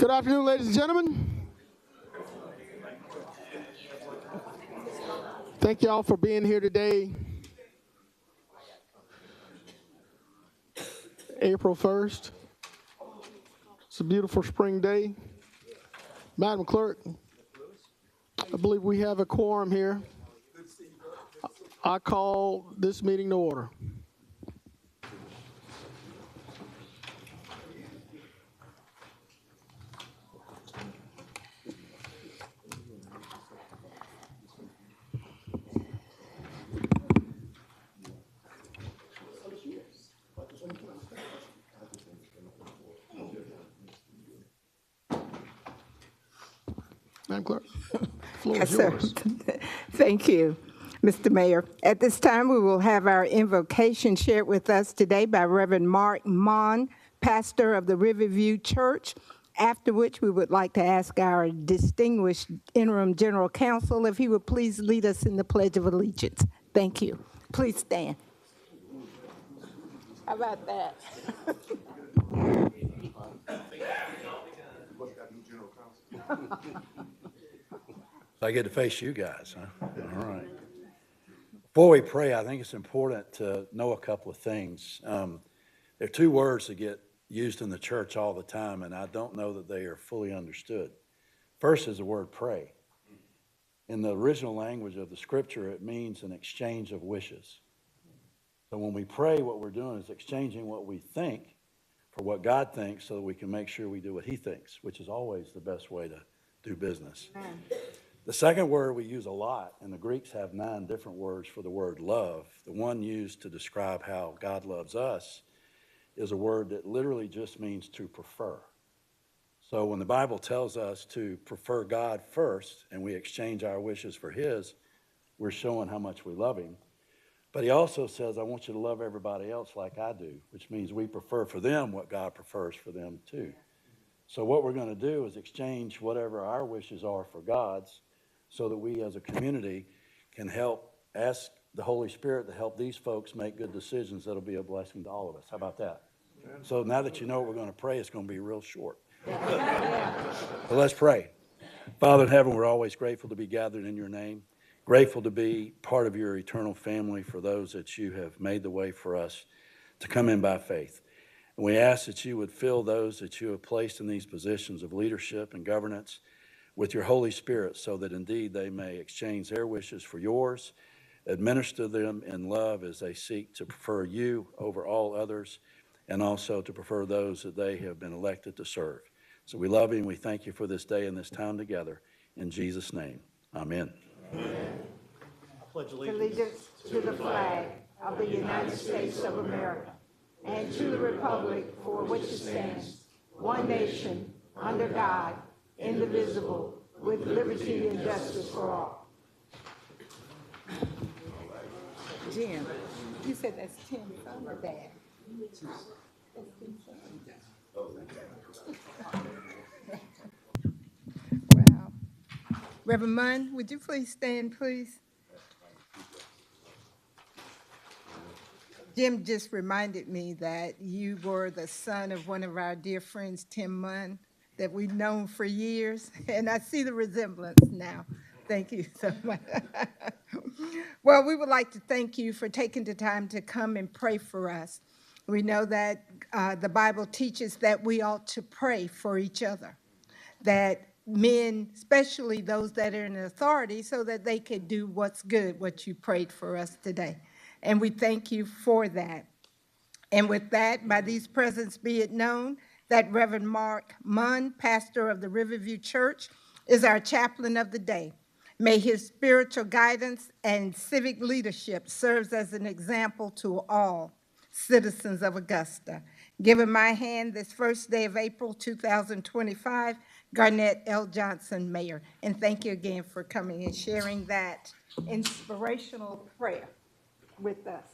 Good afternoon, ladies and gentlemen. Thank y'all for being here today. April 1st. It's a beautiful spring day. Madam Clerk, I believe we have a quorum here. I call this meeting to order. Madam Clerk, the floor is yours. Thank you, Mr. Mayor. At this time, we will have our invocation shared with us today by Reverend Mark Mon, pastor of the Riverview Church, after which we would like to ask our distinguished interim general counsel if he would please lead us in the Pledge of Allegiance. Thank you. Please stand. How about that? So I get to face you guys, huh? All right. Before we pray, I think it's important to know a couple of things. There are two words that get used in the church all the time, and I don't know that they are fully understood. First is the word pray. In the original language of the scripture, it means an exchange of wishes. So when we pray, what we're doing is exchanging what we think for what God thinks so that we can make sure we do what he thinks, which is always the best way to do business. The second word we use a lot, and the Greeks have 9 different words for the word love. The one used to describe how God loves us is a word that literally just means to prefer. So when the Bible tells us to prefer God first and we exchange our wishes for his, we're showing how much we love him. But he also says, I want you to love everybody else like I do, which means we prefer for them what God prefers for them too. So what we're going to do is exchange whatever our wishes are for God's, so that we as a community can help ask the Holy Spirit to help these folks make good decisions that'll be a blessing to all of us. How about that? So now that you know what we're going to pray, it's going to be real short. So let's pray. Father in heaven, we're always grateful to be gathered in your name, grateful to be part of your eternal family for those that you have made the way for us to come in by faith. And we ask that you would fill those that you have placed in these positions of leadership and governance with your Holy Spirit, so that indeed they may exchange their wishes for yours, administer them in love as they seek to prefer you over all others, and also to prefer those that they have been elected to serve. So we love you and we thank you for this day and this time together. In Jesus' name, amen. Amen. I pledge allegiance to the flag of the United States of America and to the republic for which it stands, one nation, under God, indivisible, with liberty and justice for all. Jim, you said that's Tim's son or Dad? Wow. Reverend Munn, would you please stand, please? Jim just reminded me that you were the son of one of our dear friends, Tim Munn, that we've known for years, and I see the resemblance now. Thank you so much. Well, we would like to thank you for taking the time to come and pray for us. We know that the Bible teaches that we ought to pray for each other, that men, especially those that are in authority, so that they could do what's good, what you prayed for us today. And we thank you for that. And with that, by these presents be it known that Reverend Mark Munn, pastor of the Riverview Church, is our chaplain of the day. May his spiritual guidance and civic leadership serve as an example to all citizens of Augusta. Given my hand this first day of April 2025, Garnett L. Johnson, Mayor. And thank you again for coming and sharing that inspirational prayer with us.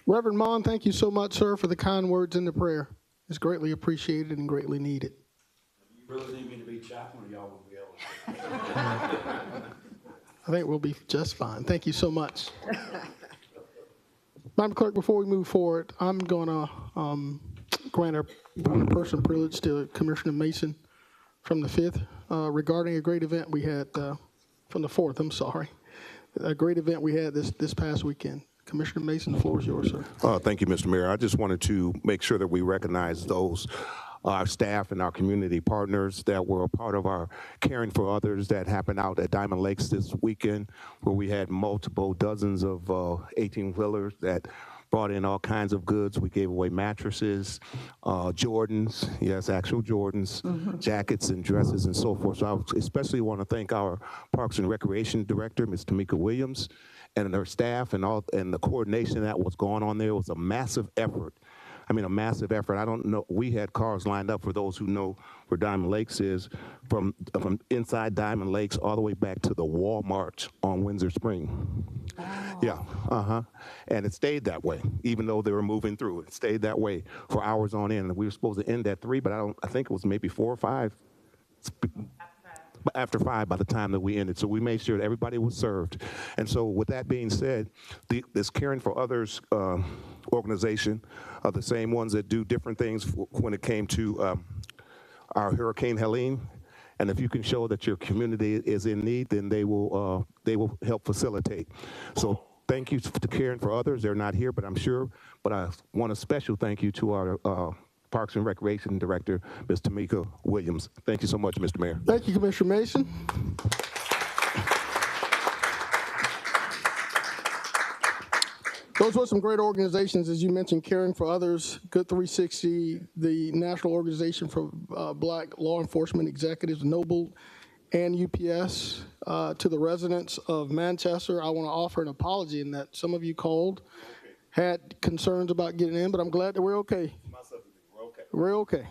Reverend Mon, thank you so much, sir, for the kind words in the prayer. It's greatly appreciated and greatly needed. You really need me to be chaplain, or y'all will be able to? I think we'll be just fine. Thank you so much. Madam Clerk, before we move forward, I'm going to grant a point-of-person privilege to Commissioner Mason from the 5th regarding a great event we had from the 4th, I'm sorry. A great event we had this past weekend. Commissioner Mason, the floor is yours, sir. Thank you, Mr. Mayor. I just wanted to make sure that we recognize those, our staff and our community partners that were a part of our Caring for Others that happened out at Diamond Lakes this weekend, where we had multiple dozens of 18-wheelers that brought in all kinds of goods. We gave away mattresses, Jordans, yes, actual Jordans, jackets and dresses and so forth. So I especially want to thank our Parks and Recreation Director, Ms. Tamika Williams, and her staff and the coordination that was going on there. It was a massive effort. I mean, a massive effort. I don't know, we had cars lined up, for those who know where Diamond Lakes is, from inside Diamond Lakes all the way back to the Walmart on Windsor Spring. Wow. Yeah, and it stayed that way, even though they were moving through. It stayed that way for hours on end. And we were supposed to end at 3, but I think it was maybe 4 or 5. After 5 by the time that we ended. So we made sure that everybody was served. And so with that being said, this Caring for Others organization are the same ones that do different things when it came to our Hurricane Helene. And if you can show that your community is in need, then they will help facilitate. So thank you to Caring for Others. They're not here, but I'm sure. But I want a special thank you to our Parks and Recreation Director, Ms. Tamika Williams. Thank you so much, Mr. Mayor. Thank you, Commissioner Mason. Those were some great organizations, as you mentioned, Caring for Others, Good 360, the National Organization for Black Law Enforcement Executives, Noble, and UPS. To the residents of Manchester, I want to offer an apology in that some of you called, had concerns about getting in, but I'm glad that we're okay. We're okay.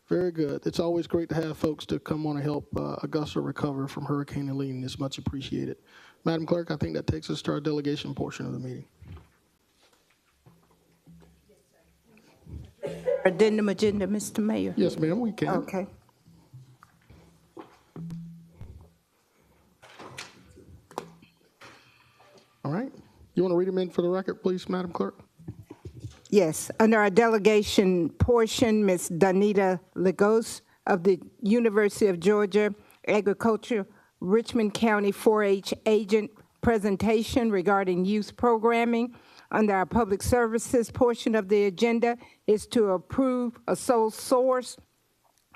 Very good. It's always great to have folks to come on and help Augusta recover from Hurricane Helene. It's much appreciated. Madam Clerk, I think that takes us to our delegation portion of the meeting. Addendum agenda, Mr. Mayor. Yes, ma'am, we can. Okay. All right. You want to read them in for the record, please, Madam Clerk? Yes, under our delegation portion, Ms. Danita Legos of the University of Georgia Agriculture, Richmond County 4-H agent presentation regarding youth programming. Under our public services portion of the agenda is to approve a sole source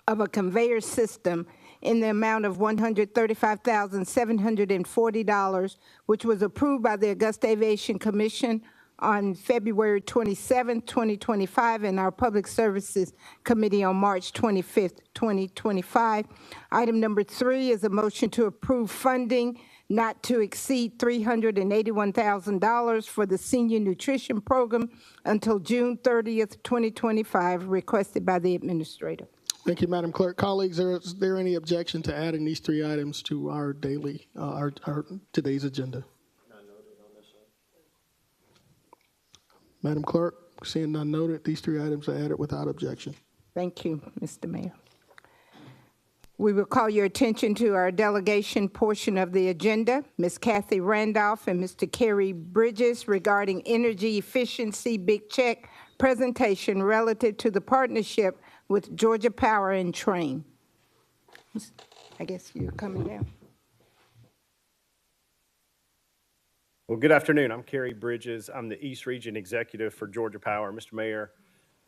of a conveyor system in the amount of $135,740, which was approved by the Augusta Aviation Commission on February 27, 2025, and our Public Services Committee on March 25th, 2025. Item number 3 is a motion to approve funding not to exceed $381,000 for the Senior Nutrition Program until June 30th, 2025, requested by the Administrator. Thank you, Madam Clerk. Colleagues, is there any objection to adding these 3 items to our daily, our today's agenda? Madam Clerk, seeing none noted, these 3 items are added without objection. Thank you, Mr. Mayor. We will call your attention to our delegation portion of the agenda. Ms. Kathy Randolph and Mr. Kerry Bridges regarding energy efficiency big check presentation relative to the partnership with Georgia Power and Train. I guess you're coming down. Well, good afternoon. I'm Kerry Bridges. I'm the East Region Executive for Georgia Power. Mr. Mayor,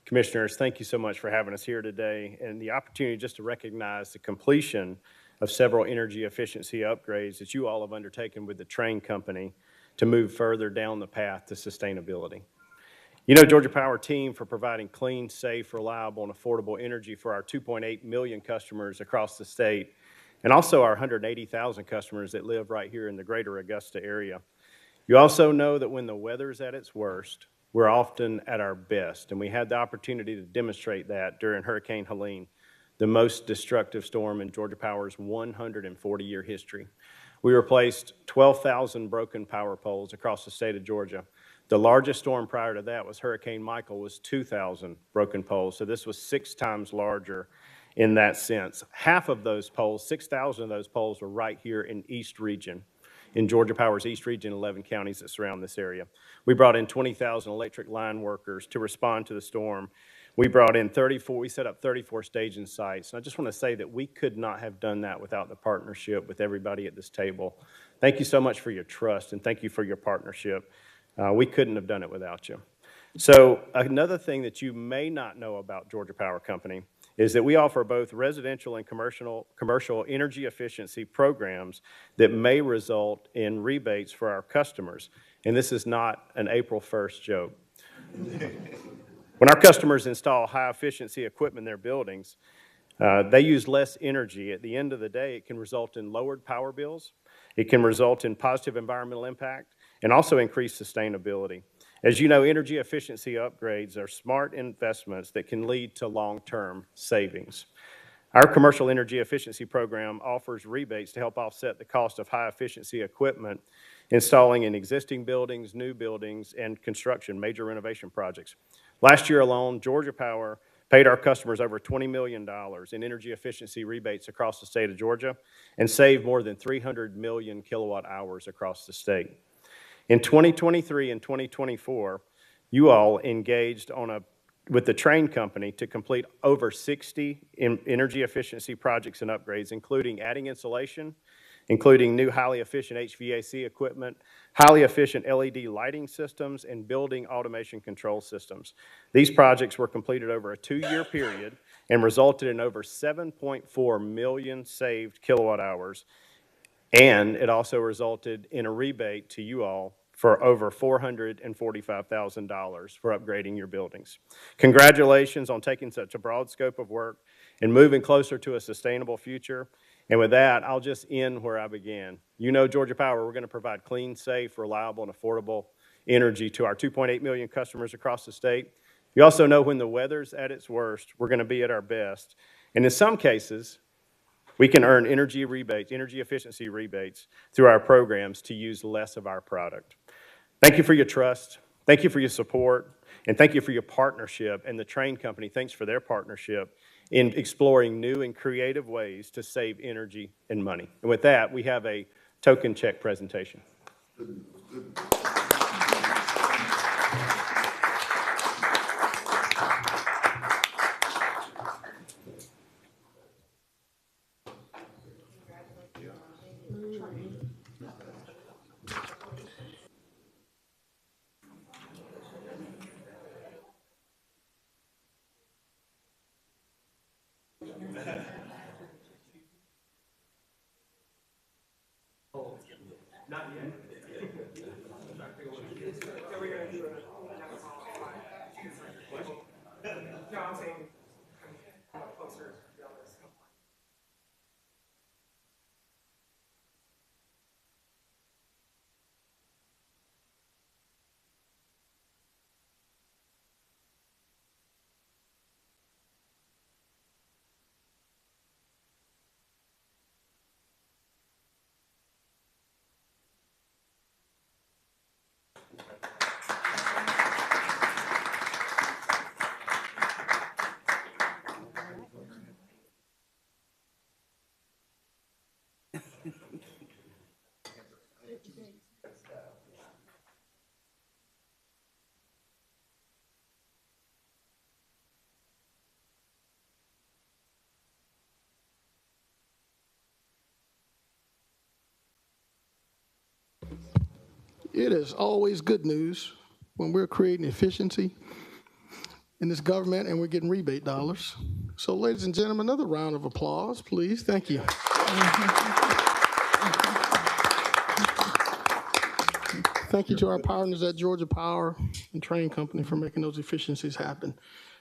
Commissioners, thank you so much for having us here today and the opportunity just to recognize the completion of several energy efficiency upgrades that you all have undertaken with the Train Company to move further down the path to sustainability. You know, Georgia Power team for providing clean, safe, reliable, and affordable energy for our 2.8 million customers across the state, and also our 180,000 customers that live right here in the greater Augusta area. You also know that when the weather's at its worst, we're often at our best, and we had the opportunity to demonstrate that during Hurricane Helene, the most destructive storm in Georgia Power's 140-year history. We replaced 12,000 broken power poles across the state of Georgia. The largest storm prior to that was Hurricane Michael, was 2,000 broken poles, so this was 6 times larger in that sense. Half of those poles, 6,000 of those poles, were right here in East Region. in Georgia Power's East Region, 11 counties that surround this area. We brought in 20,000 electric line workers to respond to the storm. We set up 34 staging sites. And I just want to say that we could not have done that without the partnership with everybody at this table. Thank you so much for your trust, and thank you for your partnership. We couldn't have done it without you. So another thing that you may not know about Georgia Power Company is that we offer both residential and commercial energy efficiency programs that may result in rebates for our customers. And this is not an April 1st joke. When our customers install high-efficiency equipment in their buildings, they use less energy. At the end of the day, it can result in lowered power bills. It can result in positive environmental impact and also increased sustainability. As you know, energy efficiency upgrades are smart investments that can lead to long-term savings. Our commercial energy efficiency program offers rebates to help offset the cost of high-efficiency equipment installing in existing buildings, new buildings, and construction, major renovation projects. Last year alone, Georgia Power paid our customers over $20 million in energy efficiency rebates across the state of Georgia and saved more than 300 million kilowatt hours across the state. In 2023 and 2024, you all engaged with the train company to complete over 60 energy efficiency projects and upgrades, including adding insulation, including new highly efficient HVAC equipment, highly efficient LED lighting systems, and building automation control systems. These projects were completed over a 2-year period and resulted in over 7.4 million saved kilowatt hours. And it also resulted in a rebate to you all for over $445,000 for upgrading your buildings. Congratulations on taking such a broad scope of work and moving closer to a sustainable future. And with that, I'll just end where I began. You know, Georgia Power, we're going to provide clean, safe, reliable, and affordable energy to our 2.8 million customers across the state. You also know when the weather's at its worst, we're going to be at our best. And in some cases, we can earn energy rebates, energy efficiency rebates through our programs to use less of our product. Thank you for your trust. Thank you for your support. And thank you for your partnership. And the train company, thanks for their partnership in exploring new and creative ways to save energy and money. And with that, we have a token check presentation. It is always good news when we're creating efficiency in this government and we're getting rebate dollars. So, ladies and gentlemen, another round of applause, please. Thank you. Thank you to our partners at Georgia Power and Train Company for making those efficiencies happen.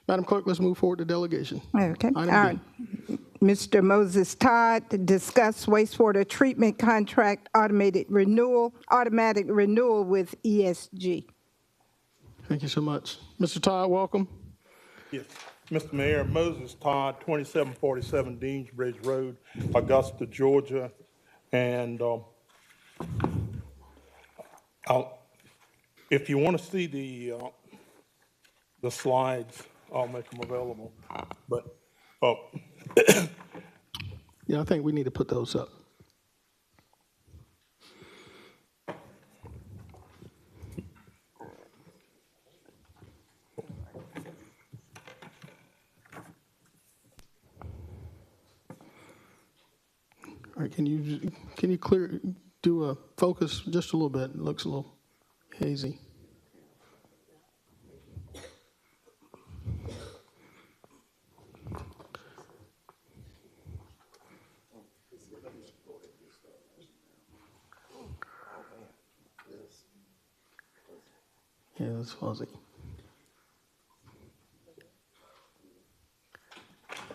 Madam Clerk, let's move forward to delegation. Okay. Item B. Mr. Moses Todd to discuss wastewater treatment contract automatic renewal with ESG. Thank you so much. Mr. Todd, welcome. Yes, Mr. Mayor, Moses Todd, 2747 Deansbridge Road, Augusta, Georgia. And if you want to see the slides, I'll make them available. But Yeah, I think we need to put those up. All right, can you do a focus just a little bit? It looks a little hazy. Yeah, it's fuzzy.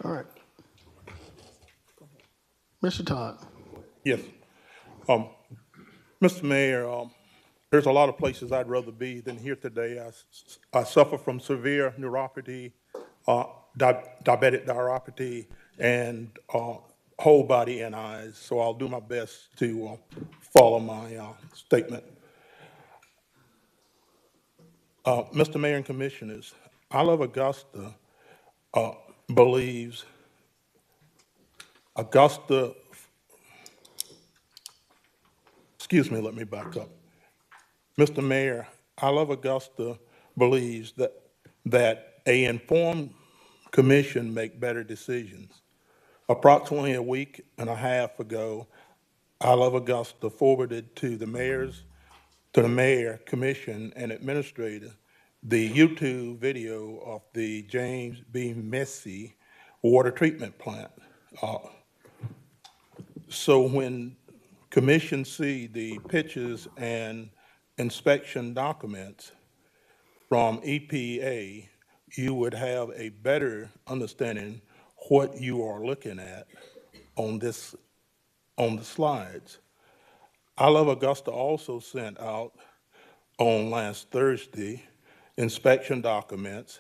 All right. Mr. Todd. Yes. Mr. Mayor, there's a lot of places I'd rather be than here today. I suffer from severe neuropathy, diabetic neuropathy, and whole body NIs, so I'll do my best to follow my statement. Mr. Mayor and Commissioners, I Love Augusta believes Augusta, excuse me, let me back up. Mr. Mayor, I Love Augusta believes that a informed commission make better decisions. Approximately a week and a half ago, I Love Augusta forwarded to the mayor, commission, and administrator the YouTube video of the James B. Messi water treatment plant. So when commission see the pictures and inspection documents from EPA, you would have a better understanding what you are looking at on the slides. I Love Augusta also sent out on last Thursday inspection documents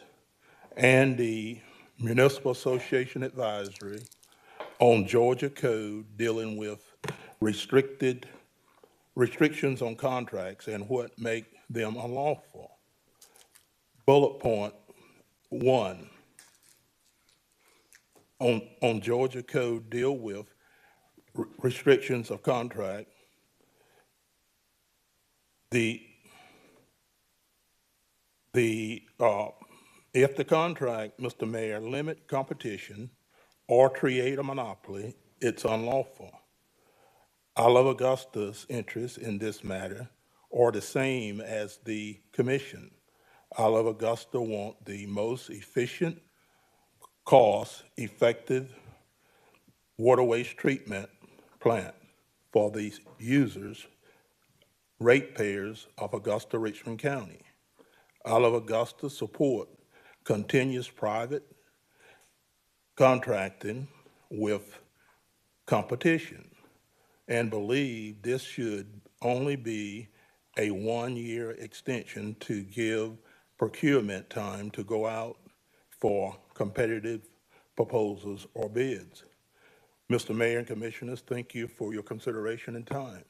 and the Municipal Association advisory on Georgia code dealing with restrictions on contracts and what make them unlawful. Bullet point 1 on Georgia code deal with restrictions of contract. If the contract, Mr. Mayor, limit competition or create a monopoly, it's unlawful. I Love Augusta's interests in this matter are the same as the commission. I Love Augusta want the most efficient, cost-effective water waste treatment plant for the users, ratepayers of Augusta, Richmond County. I Love Augusta support continuous private contracting with competition and believe this should only be a one-year extension to give procurement time to go out for competitive proposals or bids. Mr. Mayor and Commissioners, thank you for your consideration and time.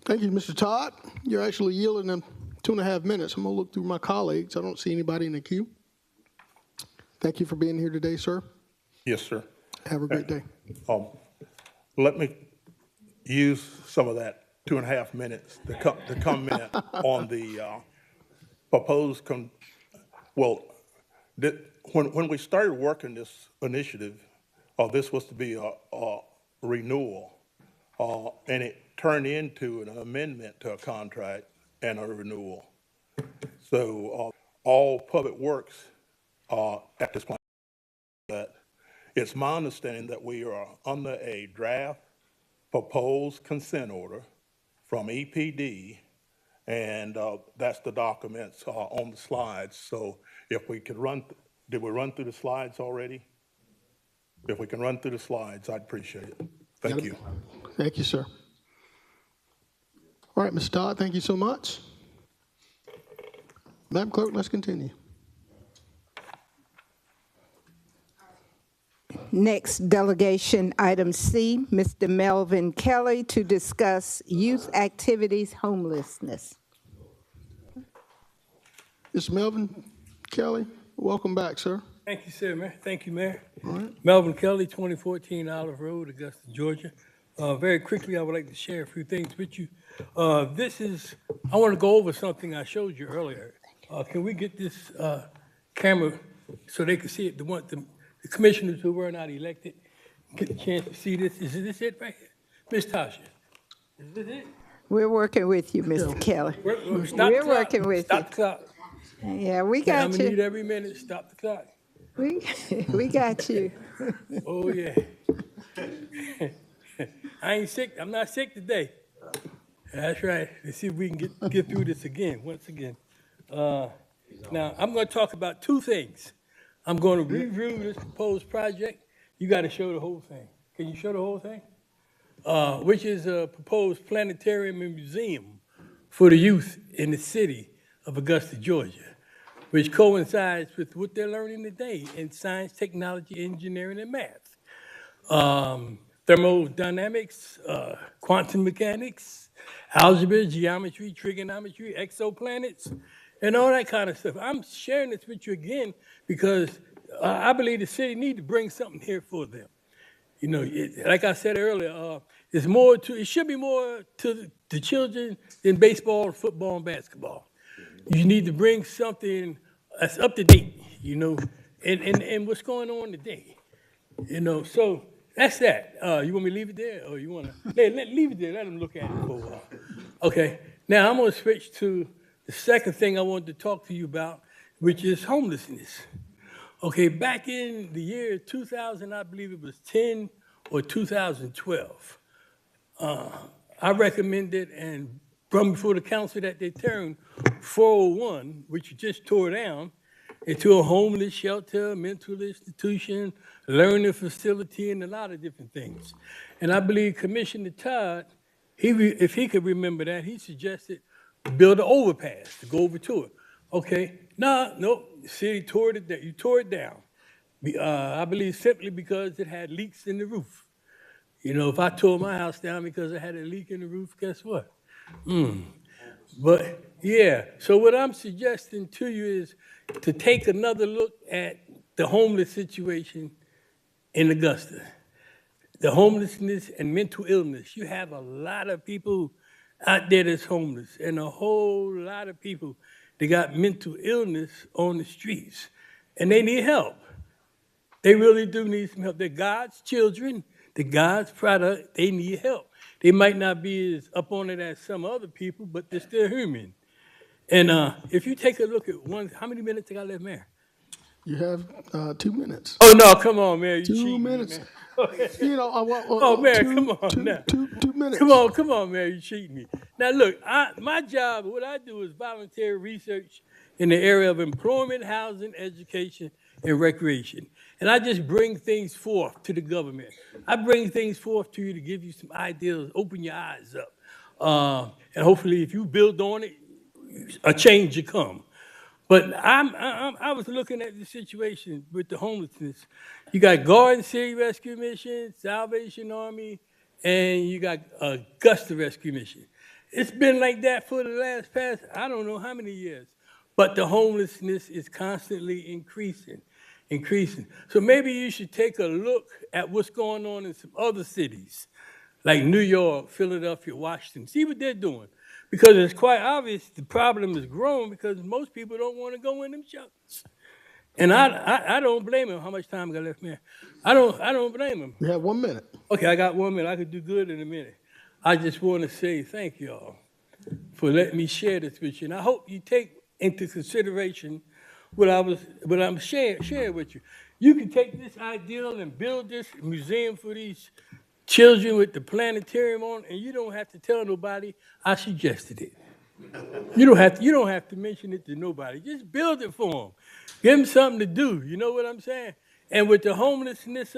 Thank you, Mr. Todd. You're actually yielding them 2.5 minutes. I'm going to look through my colleagues. I don't see anybody in the queue. Thank you for being here today, sir. Yes, sir. Have a great day. Let me use some of that 2.5 minutes to comment on the proposed, when we started working this initiative, this was to be a renewal, and it turned into an amendment to a contract and a renewal. So all public works at this point, that it's my understanding that we are under a draft proposed consent order from EPD, and that's the documents on the slides. So if we could did we run through the slides already? If we can run through the slides, I'd appreciate it. Thank you. Thank you, sir. All right, Mr. Todd, thank you so much. Madam Clerk, let's continue. Next, delegation item C, Mr. Melvin Kelly to discuss youth activities homelessness. Mr. Melvin Kelly, welcome back, sir. Thank you, sir, Mayor. Thank you, Mayor. All right. Melvin Kelly, 2014 Olive Road, Augusta, Georgia. Very quickly, I would like to share a few things with you. I want to go over something I showed you earlier. Can we get this camera so they can see it? the commissioners who were not elected get a chance to see this. Is this it right here? Ms. Tasha, is this it? We're working with you, Mr. Kelly. Stop the We're clock. working with you. Stop the clock. Yeah, we I'm got gonna need you. every minute. Stop the clock. We got you. Oh, yeah. I ain't sick. I'm not sick today. That's right. Let's see if we can get through this again, once again. Now, I'm going to talk about two things. I'm going to review this proposed project. You got to show the whole thing. Can you show the whole thing? Which is a proposed planetarium and museum for the youth in the city of Augusta, Georgia, which coincides with what they're learning today in science, technology, engineering, and math. Thermodynamics, quantum mechanics, algebra, geometry, trigonometry, exoplanets, and all that kind of stuff. I'm sharing this with you again because I believe the city needs to bring something here for them. You know, like I said earlier, it should be more to the children than baseball, football, and basketball. You need to bring something that's up to date, you know, and what's going on today. You know, so that's that. You want me to leave it there, or you want to leave it there? Let them look at it for a while. Okay. Now I'm going to switch to the second thing I wanted to talk to you about, which is homelessness. Okay, back in the year 2000, I believe it was 10 or 2012, I recommended and brought before the council that they turn 401, which you just tore down, into a homeless shelter, mental institution, learning facility, and a lot of different things. And I believe Commissioner Todd, if he could remember that, he suggested build an overpass to go over to it. Okay, no, the city tore it down. You tore it down. I believe simply because it had leaks in the roof. You know, if I tore my house down because it had a leak in the roof, guess what? But yeah, so what I'm suggesting to you is to take another look at the homeless situation in Augusta. The homelessness and mental illness. You have a lot of people out there that's homeless and a whole lot of people that got mental illness on the streets. And they need help. They really do need some help. They're God's children, they're God's product, they need help. They might not be as up on it as some other people, but they're still human. And if you take a look at how many minutes I got left, Mayor? You have 2 minutes. Oh, no, come on, Mayor, you 2 cheating me, minutes. man. You know, I want. Oh, Mayor, come on now. 2 minutes. Come on, Mayor, you cheating me. Now, look, my job, what I do is volunteer research in the area of employment, housing, education, and recreation. And I just bring things forth to the government. I bring things forth to you to give you some ideas, open your eyes up. And hopefully, if you build on it, a change will come. But I was looking at the situation with the homelessness. You got Garden City Rescue Mission, Salvation Army, and you got Augusta Rescue Mission. It's been like that for the past, I don't know how many years. But the homelessness is constantly increasing. So maybe you should take a look at what's going on in some other cities, like New York, Philadelphia, Washington. See what they're doing. Because it's quite obvious the problem is growing because most people don't want to go in them shelters. And I don't blame them. How much time I got left, man? I don't blame them. You have 1 minute. Okay, I got 1 minute. I could do good in a minute. I just want to say thank y'all for letting me share this with you. And I hope you take into consideration what I'm sharing with you. You can take this ideal and build this museum for these children with the planetarium on, and you don't have to tell nobody I suggested it. You don't have to mention it to nobody. Just build it for them. Give them something to do. You know what I'm saying? And with the homelessness,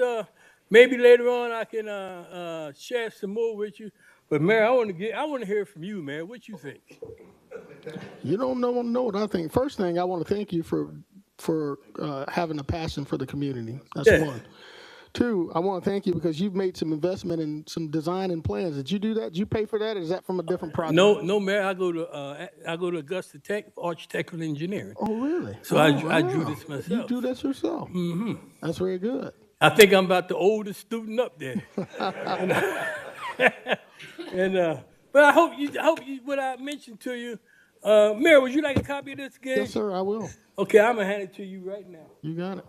maybe later on I can share some more with you. But Mayor, I want to hear from you, man. What you think? You don't know what I think. First thing, I want to thank you for having a passion for the community. That's one. Two, I want to thank you because you've made some investment in some design and plans. Did you do that? Did you pay for that, or is that from a different project? No, Mayor. I go to Augusta Tech for architectural engineering. Oh, really? So I drew this myself. You do this yourself? Mm-hmm. That's very good. I think I'm about the oldest student up there. But I hope you what I mentioned to you. Mayor, would you like a copy of this again? Yes, sir, I will. Okay, I'm gonna hand it to you right now. You got it.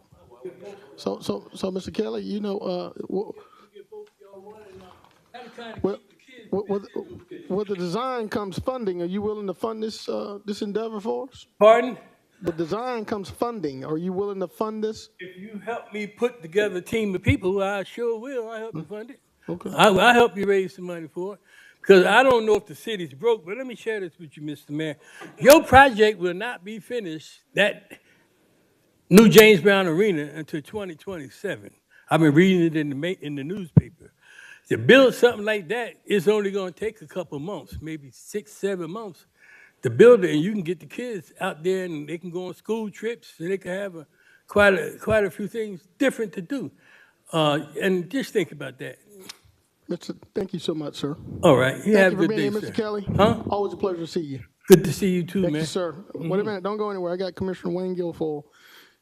So, Mr. Kelly, you know, with, with, with the design comes funding. Are you willing to fund this this endeavor for us? Pardon? The design comes funding. Are you willing to fund this? If you help me put together a team of people, I sure will. I help you fund it. Okay. I help you raise some money for it. Because I don't know if the city's broke, but let me share this with you, Mr. Mayor. Your project will not be finished, that new James Brown Arena, until 2027. I've been reading it in the newspaper. To build something like that, it's only going to take a couple months, maybe 6, 7 months to build it, and you can get the kids out there, and they can go on school trips, and they can have quite a few things different to do. And just think about that. Thank you so much, sir. All right, you Thank have you a for good being day, here, sir. Mr. Kelly. Huh? Always a pleasure to see you. Good to see you too, Thank man. you, sir. Wait a minute, don't go anywhere. I got Commissioner Wayne Guilfoyle.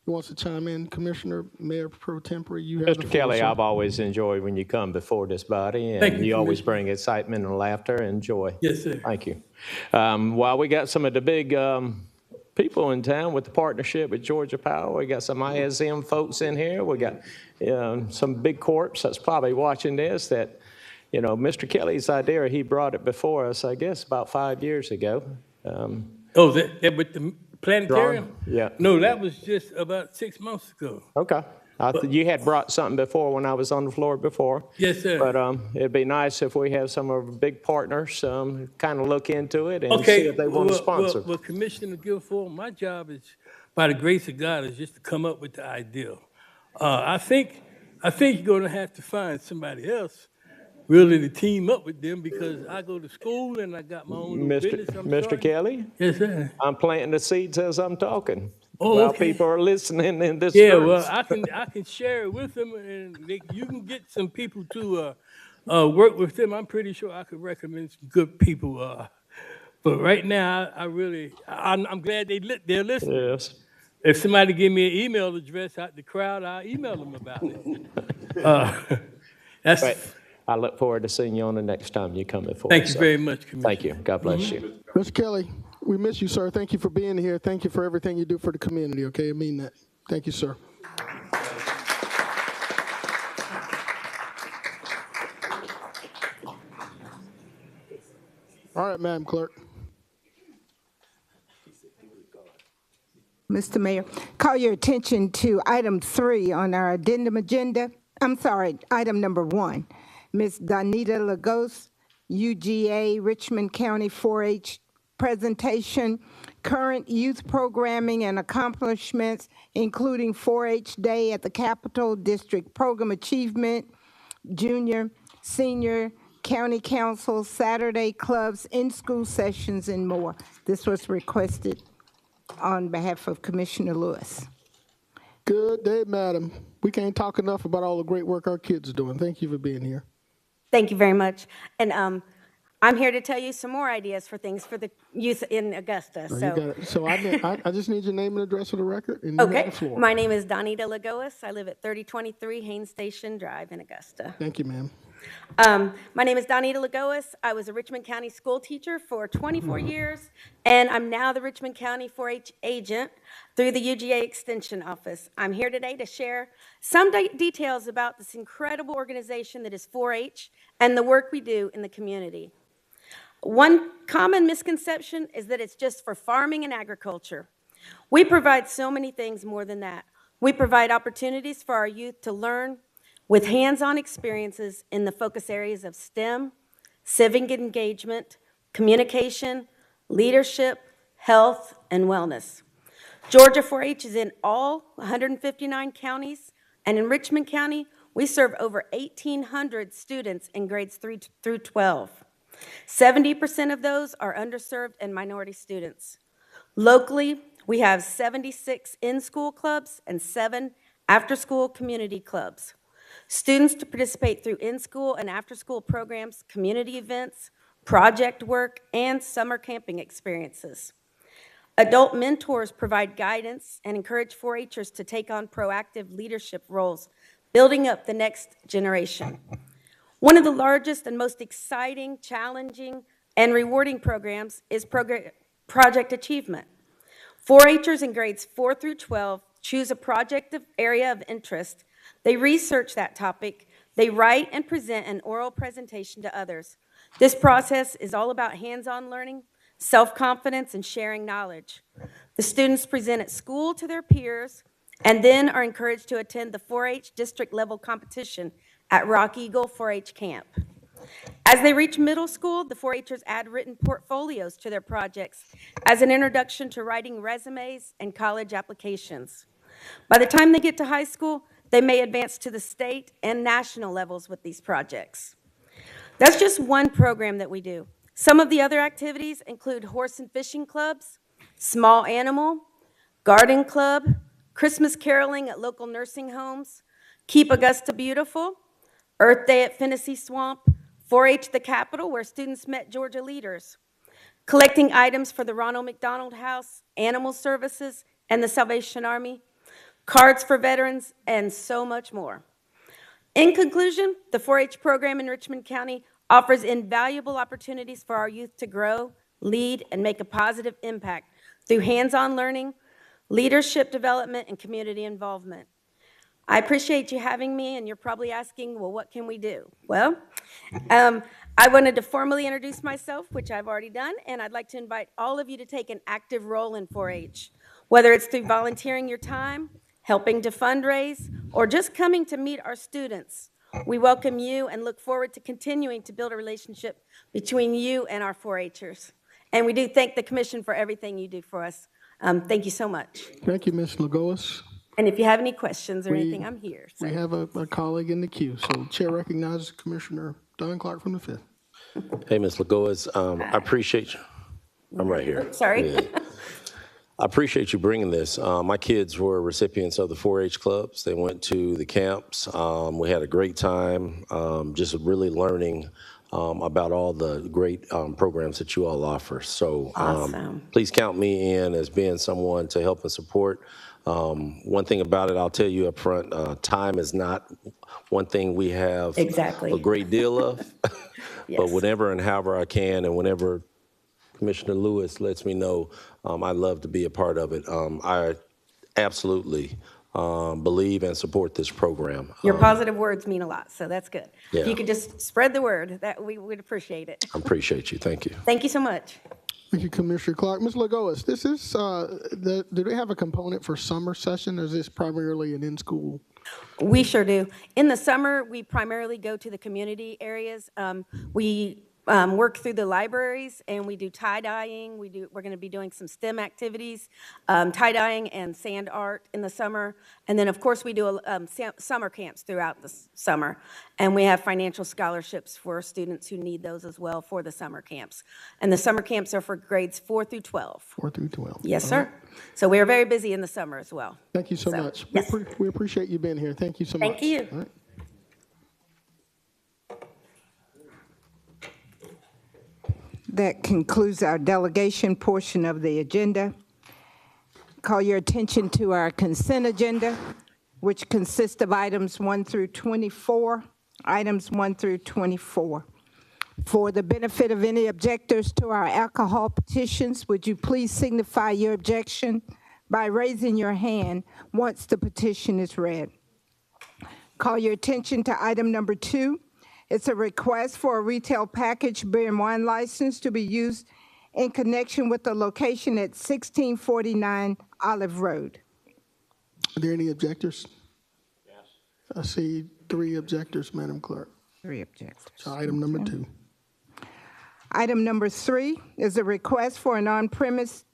He wants to chime in. Commissioner, Mayor Pro Tempore, you have the Mr. floor, Kelly, sir. I've always enjoyed when you come before this body, Thank and you, you always Commissioner. bring excitement and laughter and joy. Yes, sir. Thank you. While we got some of the big people in town with the partnership with Georgia Power, we got some ISM folks in here. We got some big corps that's probably watching this that, you know, Mr. Kelly's idea, he brought it before us, I guess, about 5 years ago. Oh, that with the planetarium? Yeah. No, that was just about 6 months ago. Okay. You had brought something before when I was on the floor before. Yes, sir. But it'd be nice if we have some of our big partners kind of look into it and see Okay, if they want to sponsor. well, Commissioner Guilfoyle, my job is, by the grace of God, is just to come up with the idea. I think you're going to have to find somebody else really to team up with them, because I go to school and I got my own little business I'm Mr. starting. Kelly, Yes, sir. I'm planting the seeds as I'm talking. Oh, While okay. people are listening in this Yeah, church. well, I can share it with them, and you can get some people to work with them. I'm pretty sure I could recommend some good people. But right now, I'm glad they're listening. Yes. If somebody give me an email address out the crowd, I'll email them about it. That's. But I look forward to seeing you on the next time you come before. Thank you very much, Commissioner. Thank you. God bless you. Mr. Kelly, we miss you, sir. Thank you for being here. Thank you for everything you do for the community, okay? I mean that. Thank you, sir. All right, Madam Clerk. Mr. Mayor, call your attention to item 3 on our addendum agenda. I'm sorry, item number 1. Ms. Donita Lagos, UGA, Richmond County 4-H presentation, current youth programming and accomplishments, including 4-H Day at the Capitol, District Program Achievement, Junior, Senior, County Council, Saturday clubs, in-school sessions, and more. This was requested on behalf of Commissioner Lewis. Good day, madam. We can't talk enough about all the great work our kids are doing. Thank you for being here. Thank you very much. And I'm here to tell you some more ideas for things for the youth in Augusta. You got it. So I just need your name and address for the record, and you have Okay, the floor. my name is Donita Lagoas. I live at 3023 Haines Station Drive in Augusta. Thank you, ma'am. My name is Donita Lagoas. I was a Richmond County school teacher for 24 years, and I'm now the Richmond County 4-H agent through the UGA Extension Office. I'm here today to share some details about this incredible organization that is 4-H and the work we do in the community. One common misconception is that it's just for farming and agriculture. We provide so many things more than that. We provide opportunities for our youth to learn with hands-on experiences in the focus areas of STEM, civic engagement, communication, leadership, health, and wellness. Georgia 4-H is in all 159 counties, and in Richmond County, we serve over 1,800 students in grades 3 through 12. 70% of those are underserved and minority students. Locally, we have 76 in-school clubs and 7 after-school community clubs. Students to participate through in-school and after-school programs, community events, project work, and summer camping experiences. Adult mentors provide guidance and encourage 4-Hers to take on proactive leadership roles, building up the next generation. One of the largest and most exciting, challenging, and rewarding programs is Project Achievement. 4-Hers in grades 4 through 12 choose a project area of interest, they research that topic, they write and present an oral presentation to others. This process is all about hands-on learning, self-confidence, and sharing knowledge. The students present at school to their peers and then are encouraged to attend the 4-H district level competition at Rock Eagle 4-H camp. As they reach middle school, the 4-Hers add written portfolios to their projects as an introduction to writing resumes and college applications. By the time they get to high school, they may advance to the state and national levels with these projects. That's just one program that we do. Some of the other activities include horse and fishing clubs, small animal, garden club, Christmas caroling at local nursing homes, Keep Augusta Beautiful, Earth Day at Finnessy Swamp, 4-H the Capitol, where students met Georgia leaders, collecting items for the Ronald McDonald House, Animal Services, and the Salvation Army, cards for veterans, and so much more. In conclusion, the 4-H program in Richmond County offers invaluable opportunities for our youth to grow, lead, and make a positive impact through hands-on learning, leadership development, and community involvement. I appreciate you having me, and you're probably asking, well, what can we do? Well, I wanted to formally introduce myself, which I've already done, and I'd like to invite all of you to take an active role in 4-H, whether it's through volunteering your time, helping to fundraise, or just coming to meet our students. We welcome you and look forward to continuing to build a relationship between you and our 4-Hers. And we do thank the Commission for everything you do for us. Thank you so much. Thank you, Ms. Lagoas. And if you have any questions or anything, I'm here. So. We have a colleague in the queue. So Chair recognizes Commissioner Don Clark from the 5th. Hey, Ms. Lagoas, I appreciate you. I'm right here. Sorry. Yeah. I appreciate you bringing this. My kids were recipients of the 4-H clubs. They went to the camps. We had a great time, just really learning about all the great programs that you all offer. So Awesome. Please count me in as being someone to help and support. One thing about it, I'll tell you up front, time is not one thing we have Exactly. a great deal of, Yes. but whenever and however I can and whenever Commissioner Lewis lets me know, I'd love to be a part of it. I absolutely believe and support this program. Your positive words mean a lot, so that's good. Yeah. If you could just spread the word, that we would appreciate it. I appreciate you. Thank you. Thank you so much. Thank you, Commissioner Clark. Ms. Lagoas, this is, do they have a component for summer session, or is this primarily an in-school? We sure do. In the summer, we primarily go to the community areas. We work through the libraries, and we do tie-dyeing. We're going to be doing some STEM activities, tie-dyeing and sand art in the summer. And then, of course, we do summer camps throughout the summer. And we have financial scholarships for students who need those as well for the summer camps. And the summer camps are for grades 4 through 12. 4 through 12. Yes, All sir. right. So we are very busy in the summer as well. Thank you so much. Yes. We appreciate you being here. Thank you so much. Thank you. All right. That concludes our delegation portion of the agenda. Call your attention to our consent agenda, which consists of items 1 through 24. Items 1 through 24. For the benefit of any objectors to our alcohol petitions, would you please signify your objection by raising your hand once the petition is read? Call your attention to item number 2. It's a request for a retail package beer and wine license to be used in connection with the location at 1649 Olive Road. Are there any objectors? Yes. I see 3 objectors, Madam Clerk. 3 objectors. So item number 2. Item number 3 is a request for an on-premise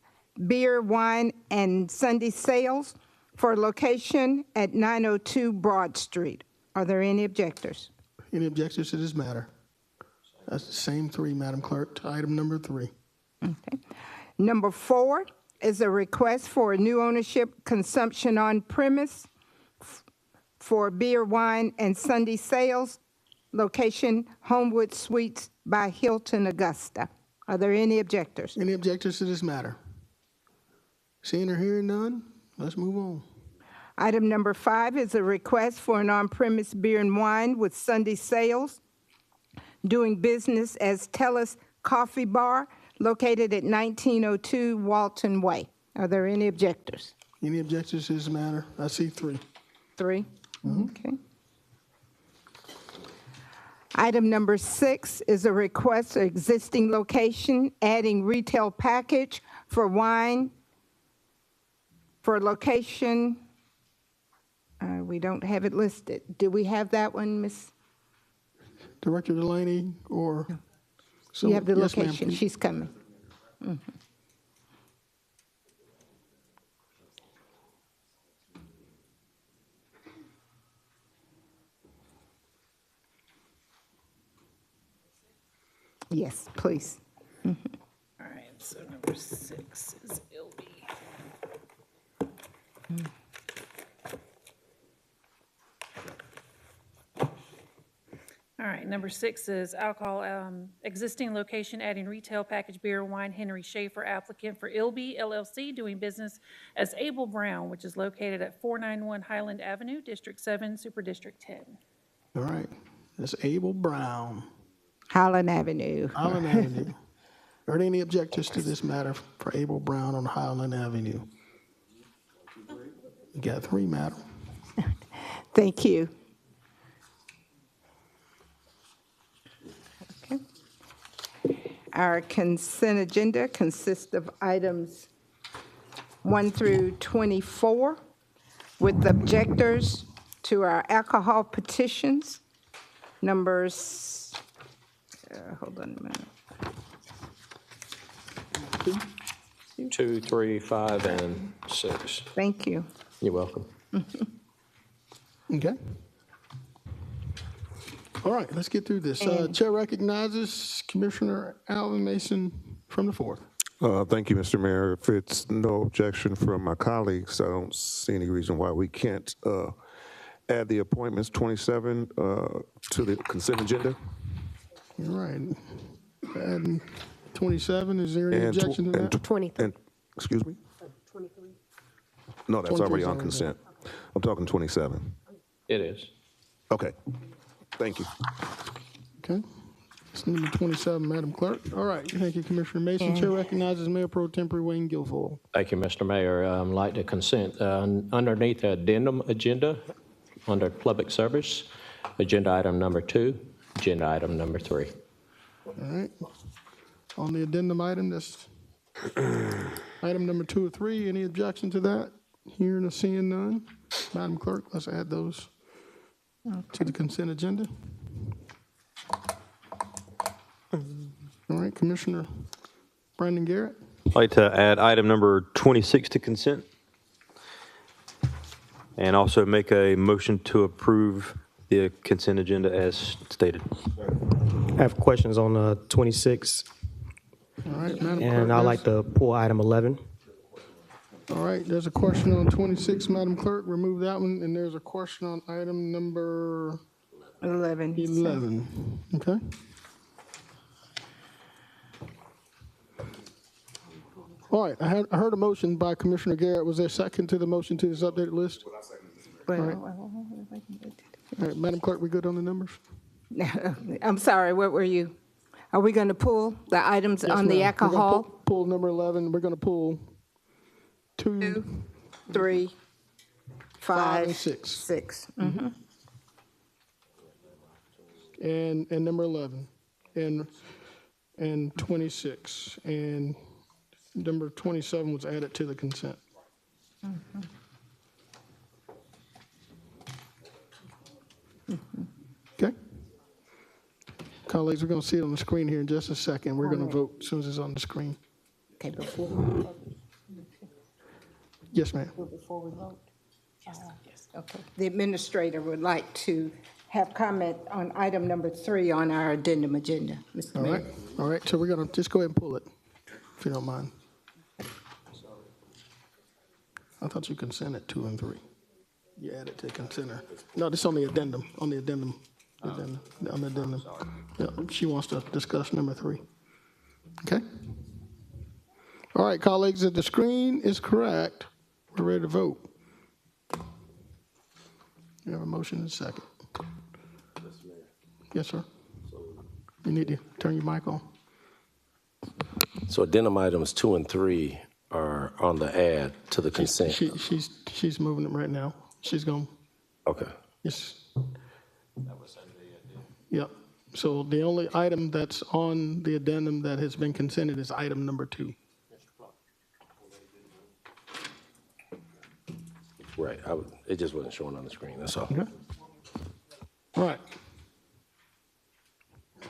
beer, wine, and Sunday sales for a location at 902 Broad Street. Are there any objectors? Any objections to this matter? That's the same 3, Madam Clerk, to item number 3. Okay. Number 4 is a request for a new ownership consumption on premise for beer, wine, and Sunday sales, location Homewood Suites by Hilton, Augusta. Are there any objectors? Any objectors to this matter? Seeing or hearing none, let's move on. Item number 5 is a request for an on-premise beer and wine with Sunday sales, doing business as Telus Coffee Bar, located at 1902 Walton Way. Are there any objectors? Any objections to this matter? I see 3. 3? Okay. Item number 6 is a request for existing location, adding retail package for wine for location. We don't have it listed. Do we have that one, Ms.? Director Delaney or? You have the Yes, ma'am, location. please. She's coming. Yes, please. All right, so number 6 is LB. All right, number 6 is alcohol, existing location adding retail packaged beer, wine, Henry Schaefer, applicant for ILB LLC, doing business as Abel Brown, which is located at 491 Highland Avenue, District 7, Super District 10. All right, that's Abel Brown, Highland Avenue. Highland Avenue. Are there any objections to this matter for Abel Brown on Highland Avenue? You got 3, madam. Thank you. Okay. Our consent agenda consists of items 1 through 24 with objectors to our alcohol petitions. Numbers, hold on a minute. 2, 3, 5, and 6. Thank you. You're welcome. Okay. All right, let's get through this. Chair recognizes Commissioner Alvin Mason from the 4th. Thank you, Mr. Mayor. If it's no objection from my colleagues, I don't see any reason why we can't add the appointments 27 to the consent agenda. All right. And 27, is there any objection to that? 23. Excuse me? 23. No, that's 23 already is on already consent. I'm talking 27. It is. Okay, thank you. Okay. It's number 27, Madam Clerk. All right, thank you, Commissioner Mason. Chair recognizes Mayor Pro Tempore Wayne Guilfoyle. Thank you, Mr. Mayor. I'd like to consent underneath the addendum agenda, under public service, agenda item number 2, agenda item number 3. All right. On the addendum item, that's item number 2 or 3. Any objection to that? Hearing or seeing none. Madam Clerk, let's add those to the consent agenda. All right, Commissioner Brandon Garrett. I'd like to add item number 26 to consent. And also make a motion to approve the consent agenda as stated. I have questions on 26, All right, Madam Clerk. and I'd like to pull item 11. All right, there's a question on 26, Madam Clerk. Remove that one. And there's a question on item number 11. 11. Okay. All right, I heard a motion by Commissioner Garrett. Was there a second to the motion to this updated list? Well, All right, Madam Clerk, we good on the numbers? I'm sorry, what were you? Are we going to pull the items Yes, on the ma'am. We're gonna alcohol? pull number 11. We're going to pull 2, 2, 3, 5, and 6. 6. And number 11 and 26 and number 27 was added to the consent. Okay. Colleagues, we're going to see it on the screen here in just a second. We're going to vote as soon as it's on the screen. Okay, before we vote. Yes, ma'am. Before we vote? Yes. Okay. The administrator would like to have comment on item number 3 on our addendum agenda, Mr. All Mayor. right. All right. So we're going to just go ahead and pull it, if you don't mind. I thought you consented 2 and 3. You added to consenter. No, this is on the addendum, on the addendum. On the addendum. Yeah, she wants to discuss number 3. Okay? All right, colleagues, if the screen is correct, we're ready to vote. You have a motion and a second. Yes, sir. You need to turn your mic on. So addendum items 2 and 3 are on the add to the consent? She's moving them right now. She's going. Okay. Yes. Yep. So the only item that's on the addendum that has been consented is item number 2. Right. It just wasn't showing on the screen, that's all. Okay. All right.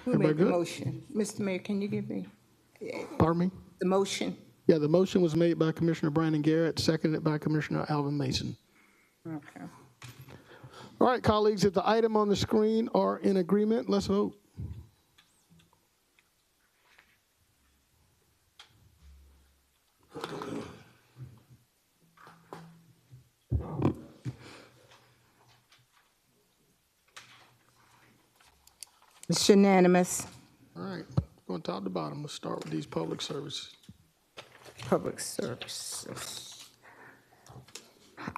Who Everybody made the good? motion? Mr. Mayor, can you give me Pardon me? the motion? Yeah, the motion was made by Commissioner Brandon Garrett, seconded by Commissioner Alvin Mason. Okay. All right, colleagues, if the item on the screen are in agreement, let's vote. It's unanimous. All right, going top to bottom. Let's start with these public services. Public services.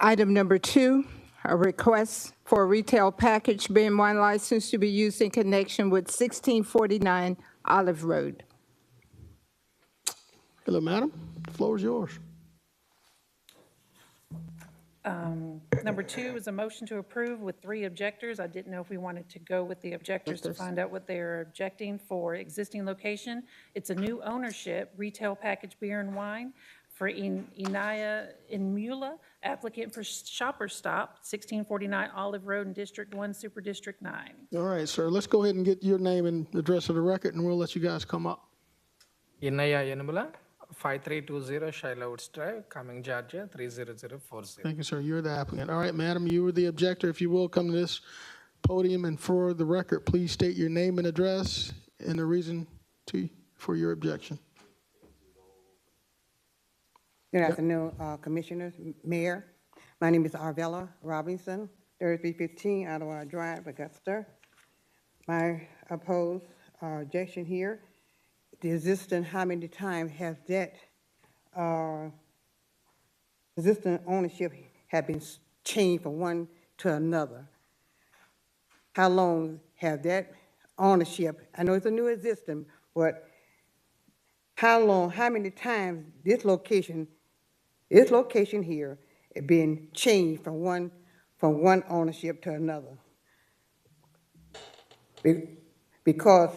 Item number 2, a request for a retail package beer and wine license to be used in connection with 1649 Olive Road. Hello, madam. The floor is yours. Number 2 is a motion to approve with 3 objectors. I didn't know if we wanted to go with the objectors to find out what they're objecting for existing location. It's a new ownership, retail package beer and wine for Inaya Inmula, applicant for Shopper Stop, 1649 Olive Road in District 1, Super District 9. All right, sir. Let's go ahead and get your name and address of the record, and we'll let you guys come up. Inaya Yanmula, 5320 Shiloh Woods Drive, Cumming, Georgia, 30040. Thank you, sir. You're the applicant. All right, madam, you were the objector. If you will, come to this podium, and for the record, please state your name and address and the reason for your objection. Good afternoon, Commissioners, Mayor. My name is Arvella Robinson, 3315 Ottawa Drive, Augusta. My opposed objection here, the existing, how many times has that existing ownership have been changed from one to another? How long have that ownership, I know it's a new existing, but how long, how many times this location here has been changed from one ownership to another? Because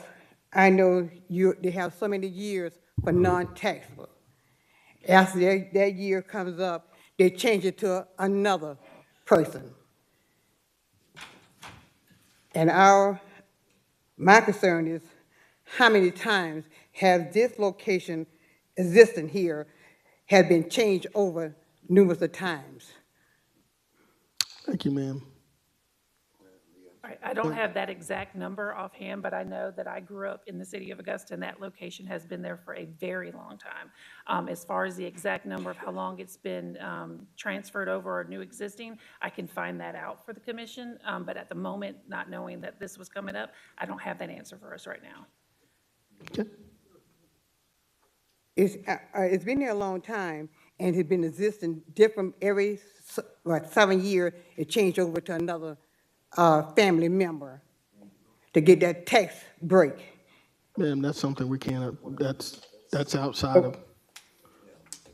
I know they have so many years for non-taxable. After that year comes up, they change it to another person. And my concern is, how many times has this location existing here has been changed over numerous of times? Thank you, ma'am. I don't have that exact number offhand, but I know that I grew up in the city of Augusta, and that location has been there for a very long time. As far as the exact number of how long it's been transferred over or new existing, I can find that out for the commission, but at the moment, not knowing that this was coming up, I don't have that answer for us right now. Okay. It's been there a long time, and it's been existing different every 7 years. It changed over to another family member to get that tax break. Ma'am, that's something we can't, that's outside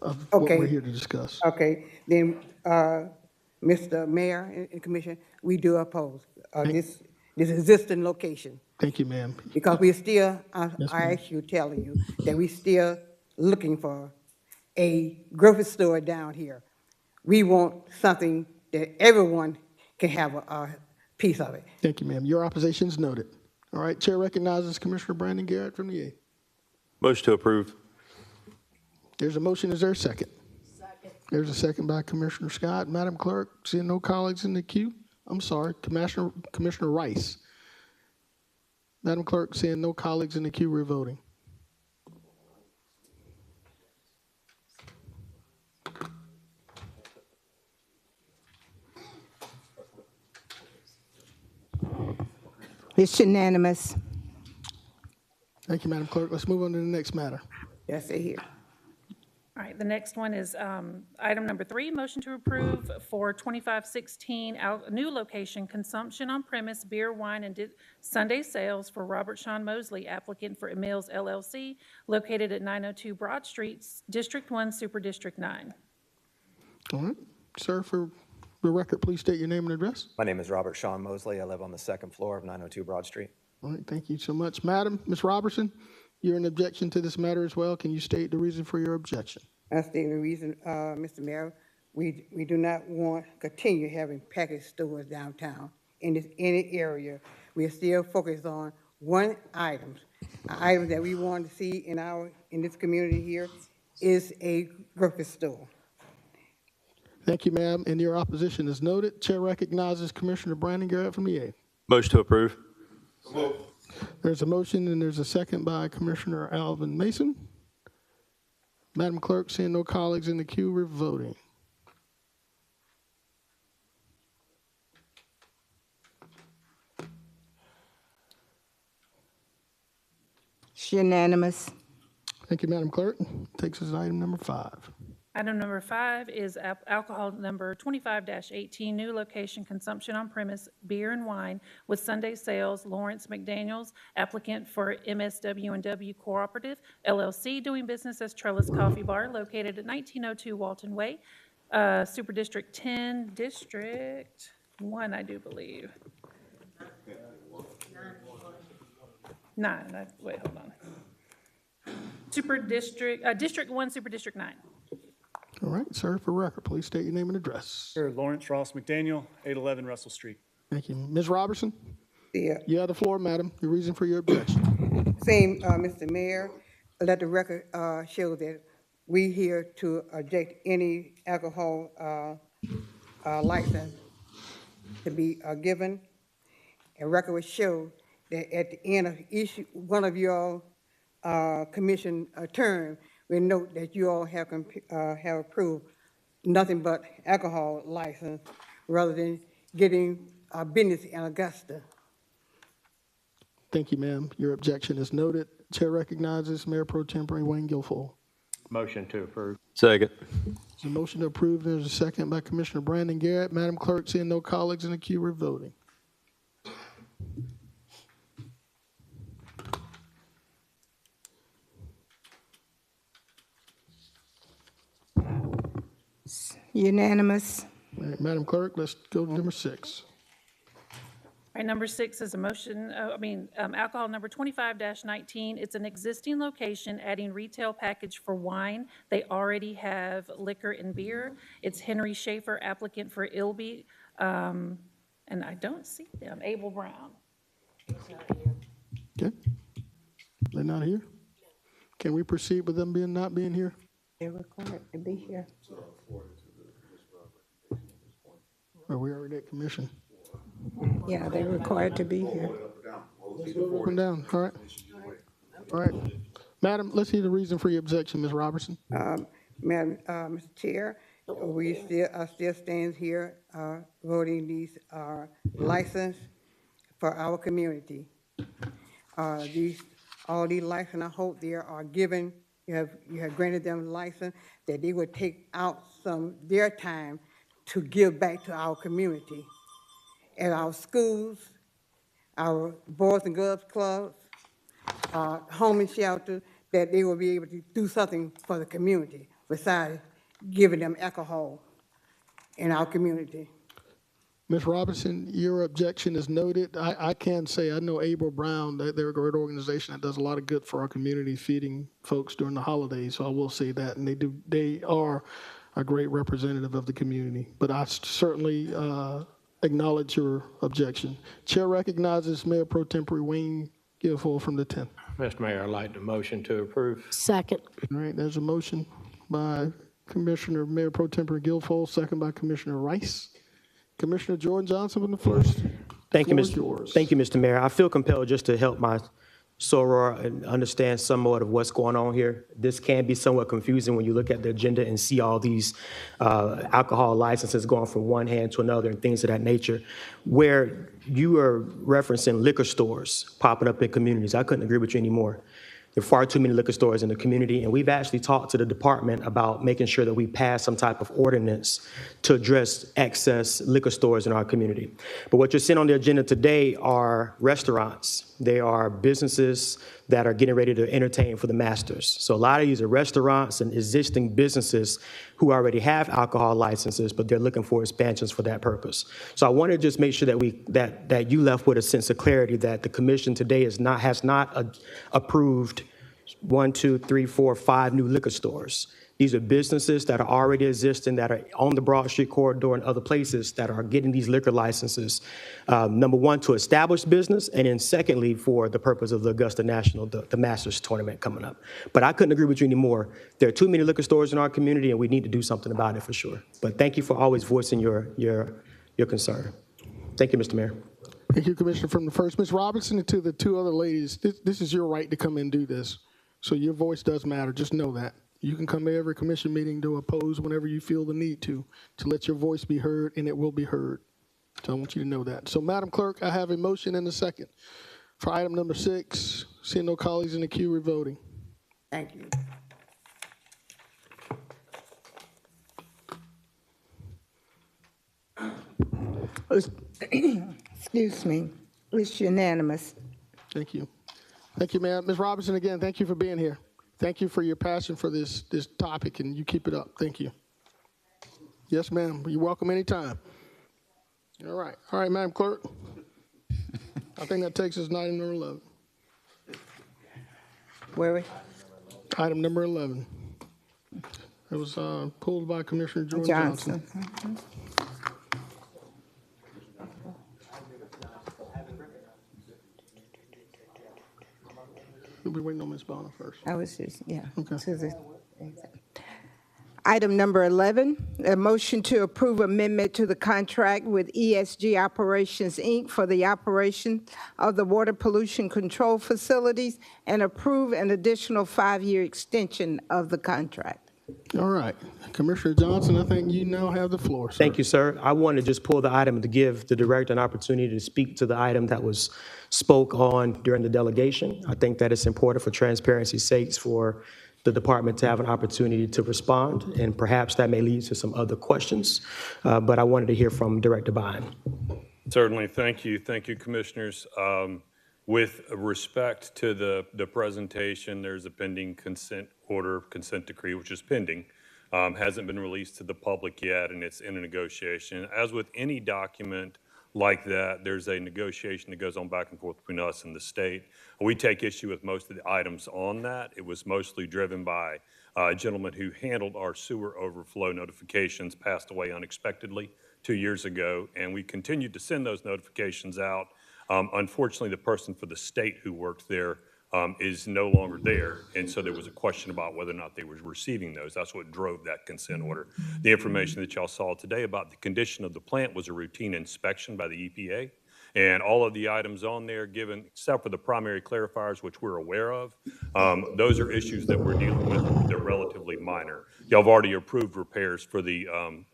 of what we're here to discuss. Okay, then, Mr. Mayor and Commissioner, we do oppose this existing location. Thank you, ma'am. Because we're still, I Yes, ma'am. actually telling you, that we're still looking for a grocery store down here. We want something that everyone can have a piece of it. Thank you, ma'am. Your opposition is noted. All right, Chair recognizes Commissioner Brandon Garrett from the 8th. Motion to approve. There's a motion. Is there a second? Second. There's a second by Commissioner Scott. Madam Clerk, seeing no colleagues in the queue. I'm sorry, Commissioner Rice. Madam Clerk, seeing no colleagues in the queue, we're voting. It's unanimous. Thank you, Madam Clerk. Let's move on to the next matter. That's it here. All right, the next one is item number 3, motion to approve for 2516 new location consumption on premise beer, wine, and Sunday sales for Robert Sean Mosley, applicant for Emils LLC, located at 902 Broad Street, District 1, Super District 9. All right. Sir, for the record, please state your name and address. My name is Robert Sean Mosley. I live on the second floor of 902 Broad Street. All right, thank you so much. Madam, Ms. Robertson, you're in objection to this matter as well. Can you state the reason for your objection? I state the reason, Mr. Mayor, we do not want to continue having package stores downtown in any area. We are still focused on one item. An item that we want to see in this community here is a grocery store. Thank you, ma'am. And your opposition is noted. Chair recognizes Commissioner Brandon Garrett from the 8th. Motion to approve. There's a motion and there's a second by Commissioner Alvin Mason. Madam Clerk, seeing no colleagues in the queue, we're voting. It's unanimous. Thank you, Madam Clerk. Takes us to item number 5. Item number 5 is alcohol number 25-18, new location consumption on premise beer and wine with Sunday sales, Lawrence McDaniels, applicant for MSW&W Cooperative, LLC, doing business as Trellis Coffee Bar, located at 1902 Walton Way, Super District 10, District 1, I do believe. 9, wait, hold on. District 1, Super District 9. All right, sir, for record, please state your name and address. Sir, Lawrence Ross McDaniel, 811 Russell Street. Thank you. Ms. Robertson? Yeah. You have the floor, madam. Your reason for your objection. Same, Mr. Mayor, let the record show that we here to object any alcohol license to be given. And record would show that at the end of each one of your commission term, we note that you all have approved nothing but alcohol license rather than getting a business in Augusta. Thank you, ma'am. Your objection is noted. Chair recognizes Mayor Pro Tempore Wayne Guilfoyle. Motion to approve. Second. There's a motion to approve. There's a second by Commissioner Brandon Garrett. Madam Clerk, seeing no colleagues in the queue, we're voting. Unanimous. All right, Madam Clerk, let's go to number 6. All right, number 6 is a motion, alcohol number 25-19. It's an existing location adding retail package for wine. They already have liquor and beer. It's Henry Schaefer, applicant for Ilby, and I don't see them, Abel Brown. Okay. They're not here? Can we proceed with them not being here? They're required to be here. Or we already at commission? Yeah, they're required to be here. Up and down, all right. All right. Madam, let's hear the reason for your objection, Ms. Robertson. Madam, Mr. Chair, we still stand here voting these license for our community. All these license, I hope they are given, you have granted them license, that they would take out some their time to give back to our community. At our schools, our Boys and Girls Clubs, homeless shelters, that they will be able to do something for the community besides giving them alcohol in our community. Ms. Robertson, your objection is noted. I can say I know Abel Brown, they're a great organization that does a lot of good for our community, feeding folks during the holidays, so I will say that, and they are a great representative of the community. But I certainly acknowledge your objection. Chair recognizes Mayor Pro Tempore Wayne Guilfoyle from the 10th. Mr. Mayor, I'd like the motion to approve. Second. All right, there's a motion by Mayor Pro Tempore Guilfoyle, second by Commissioner Rice. Commissioner Jordan Johnson from the first. Thank you, Mr. Mayor. I feel compelled just to help my soror and understand somewhat of what's going on here. This can be somewhat confusing when you look at the agenda and see all these alcohol licenses going from one hand to another and things of that nature. Where you are referencing liquor stores popping up in communities, I couldn't agree with you anymore. There are far too many liquor stores in the community, and we've actually talked to the department about making sure that we pass some type of ordinance to address excess liquor stores in our community. But what you're seeing on the agenda today are restaurants. They are businesses that are getting ready to entertain for the masters. So a lot of these are restaurants and existing businesses who already have alcohol licenses, but they're looking for expansions for that purpose. So I want to just make sure that that you left with a sense of clarity that the commission today has not approved 1, 2, 3, 4, 5 new liquor stores. These are businesses that are already existing, that are on the Broad Street corridor and other places that are getting these liquor licenses. Number one, to establish business, and then secondly, for the purpose of the Augusta National, the Masters tournament coming up. But I couldn't agree with you anymore. There are too many liquor stores in our community, and we need to do something about it for sure. But thank you for always voicing your concern. Thank you, Mr. Mayor. Thank you, Commissioner, from the first. Ms. Robinson, and to the two other ladies, this is your right to come and do this. So your voice does matter. Just know that. You can come to every commission meeting to oppose whenever you feel the need to let your voice be heard, and it will be heard. So I want you to know that. So, Madam Clerk, I have a motion and a second for item number 6. Seeing no colleagues in the queue, we're voting. Thank you. Excuse me. It's unanimous. Thank you. Thank you, ma'am. Ms. Robinson, again, thank you for being here. Thank you for your passion for this topic, and you keep it up. Thank you. Yes, ma'am. You're welcome anytime. All right, Madam Clerk. I think that takes us to item number 11. Where we? Item number 11. It was pulled by Commissioner Jordan Johnson. We'll be waiting on Ms. Bonner first. I was just, yeah. Okay. Item number 11, a motion to approve amendment to the contract with ESG Operations, Inc. for the operation of the water pollution control facilities and approve an additional 5-year extension of the contract. All right. Commissioner Johnson, I think you now have the floor, sir. Thank you, sir. I want to just pull the item to give the director an opportunity to speak to the item that was spoke on during the delegation. I think that it's important for transparency's sakes for the department to have an opportunity to respond, and perhaps that may lead to some other questions. But I wanted to hear from Director Bynum. Certainly. Thank you. Thank you, Commissioners. With respect to the presentation, there's a pending consent decree, which is pending. Hasn't been released to the public yet, and it's in a negotiation. As with any document like that, there's a negotiation that goes on back and forth between us and the state. We take issue with most of the items on that. It was mostly driven by a gentleman who handled our sewer overflow notifications, passed away unexpectedly 2 years ago, and we continued to send those notifications out. Unfortunately, the person for the state who worked there is no longer there, and so there was a question about whether or not they were receiving those. That's what drove that consent order. The information that y'all saw today about the condition of the plant was a routine inspection by the EPA, and all of the items on there, given except for the primary clarifiers, which we're aware of, those are issues that we're dealing with. They're relatively minor. Y'all have already approved repairs for the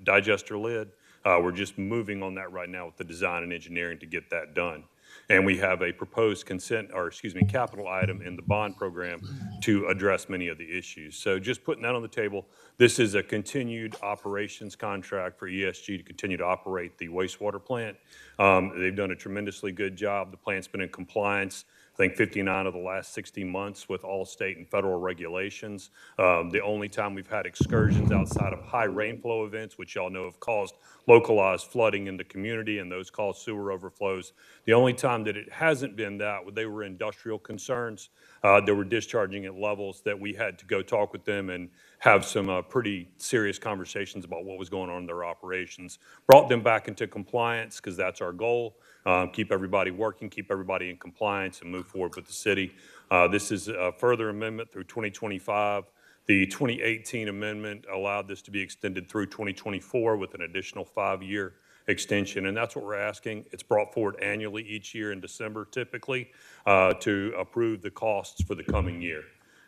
digester lid. We're just moving on that right now with the design and engineering to get that done. And we have a proposed capital item in the bond program to address many of the issues. So just putting that on the table, this is a continued operations contract for ESG to continue to operate the wastewater plant. They've done a tremendously good job. The plant's been in compliance, I think 59 of the last 60 months with all state and federal regulations. The only time we've had excursions outside of high rainflow events, which y'all know have caused localized flooding in the community, and those cause sewer overflows. The only time that it hasn't been that, they were industrial concerns. They were discharging at levels that we had to go talk with them and have some pretty serious conversations about what was going on in their operations. Brought them back into compliance because that's our goal. Keep everybody working, keep everybody in compliance, and move forward with the city. This is a further amendment through 2025. The 2018 amendment allowed this to be extended through 2024 with an additional 5-year extension, and that's what we're asking. It's brought forward annually each year in December, typically, to approve the costs for the coming year.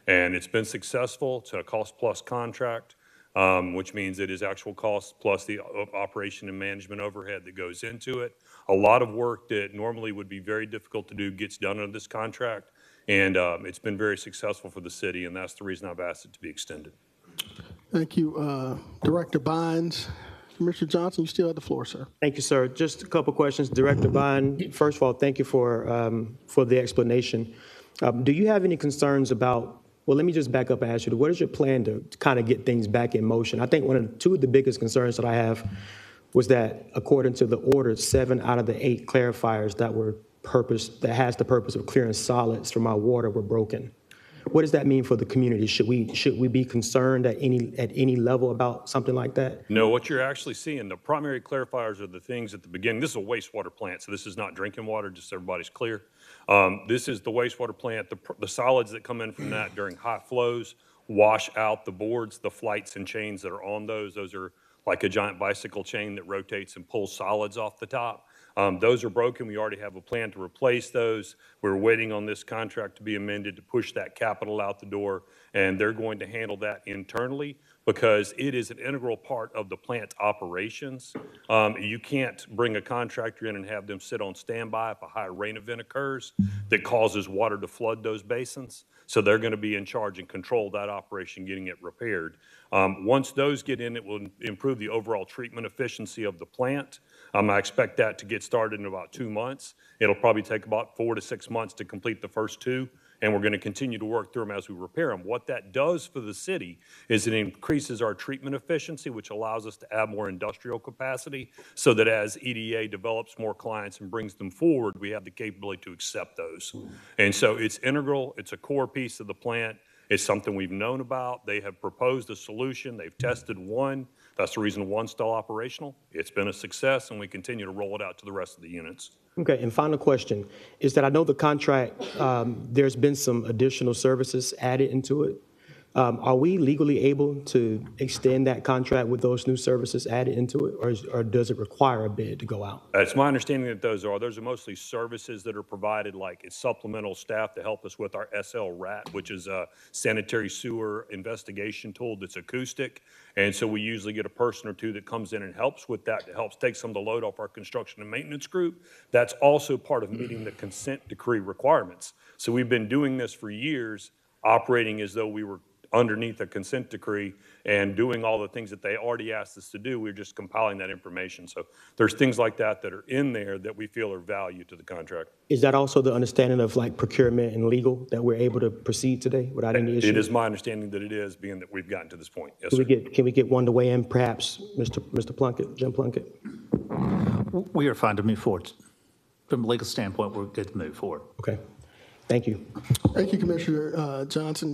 And it's been successful. It's a cost-plus contract, which means it is actual costs plus the operation and management overhead that goes into it. A lot of work that normally would be very difficult to do gets done under this contract. And it's been very successful for the city, and that's the reason I've asked it to be extended. Thank you. Director Bynes. Commissioner Johnson, you still have the floor, sir. Thank you, sir. Just a couple questions. Director Bond, first of all, thank you for the explanation. Do you have any concerns about, well, let me just back up and ask you, what is your plan to kind of get things back in motion? I think two of the biggest concerns that I have was that according to the order, 7 out of the 8 clarifiers that has the purpose of clearing solids from our water were broken. What does that mean for the community? Should we be concerned at any level about something like that? No, what you're actually seeing, the primary clarifiers are the things at the beginning. This is a wastewater plant, so this is not drinking water, just so everybody's clear. This is the wastewater plant. The solids that come in from that during high flows wash out the boards, the flights and chains that are on those. Those are like a giant bicycle chain that rotates and pulls solids off the top. Those are broken. We already have a plan to replace those. We're waiting on this contract to be amended to push that capital out the door, and they're going to handle that internally because it is an integral part of the plant's operations. You can't bring a contractor in and have them sit on standby if a high rain event occurs that causes water to flood those basins. So they're going to be in charge and control that operation, getting it repaired. Once those get in, it will improve the overall treatment efficiency of the plant. I expect that to get started in about 2 months. It'll probably take about 4 to 6 months to complete the first 2, and we're going to continue to work through them as we repair them. What that does for the city is it increases our treatment efficiency, which allows us to add more industrial capacity so that as EDA develops more clients and brings them forward, we have the capability to accept those. And so it's integral. It's a core piece of the plant. It's something we've known about. They have proposed a solution. They've tested one. That's the reason one's still operational. It's been a success, and we continue to roll it out to the rest of the units. Okay, and final question is that I know the contract, there's been some additional services added into it. Are we legally able to extend that contract with those new services added into it, or does it require a bid to go out? It's my understanding that those are mostly services that are provided, like it's supplemental staff to help us with our SLRAT, which is a sanitary sewer investigation tool that's acoustic. And so we usually get a person or two that comes in and helps with that, to help take some of the load off our construction and maintenance group. That's also part of meeting the consent decree requirements. So we've been doing this for years, operating as though we were underneath a consent decree and doing all the things that they already asked us to do. We're just compiling that information. So there's things like that that are in there that we feel are value to the contract. Is that also the understanding of like procurement and legal that we're able to proceed today without any issue? It is my understanding that it is, being that we've gotten to this point. Yes, sir. Can we get one to weigh in, perhaps, Mr. Plunkett, Jim Plunkett? We are fine to move forward. From a legal standpoint, we're good to move forward. Okay. Thank you. Thank you, Commissioner Johnson.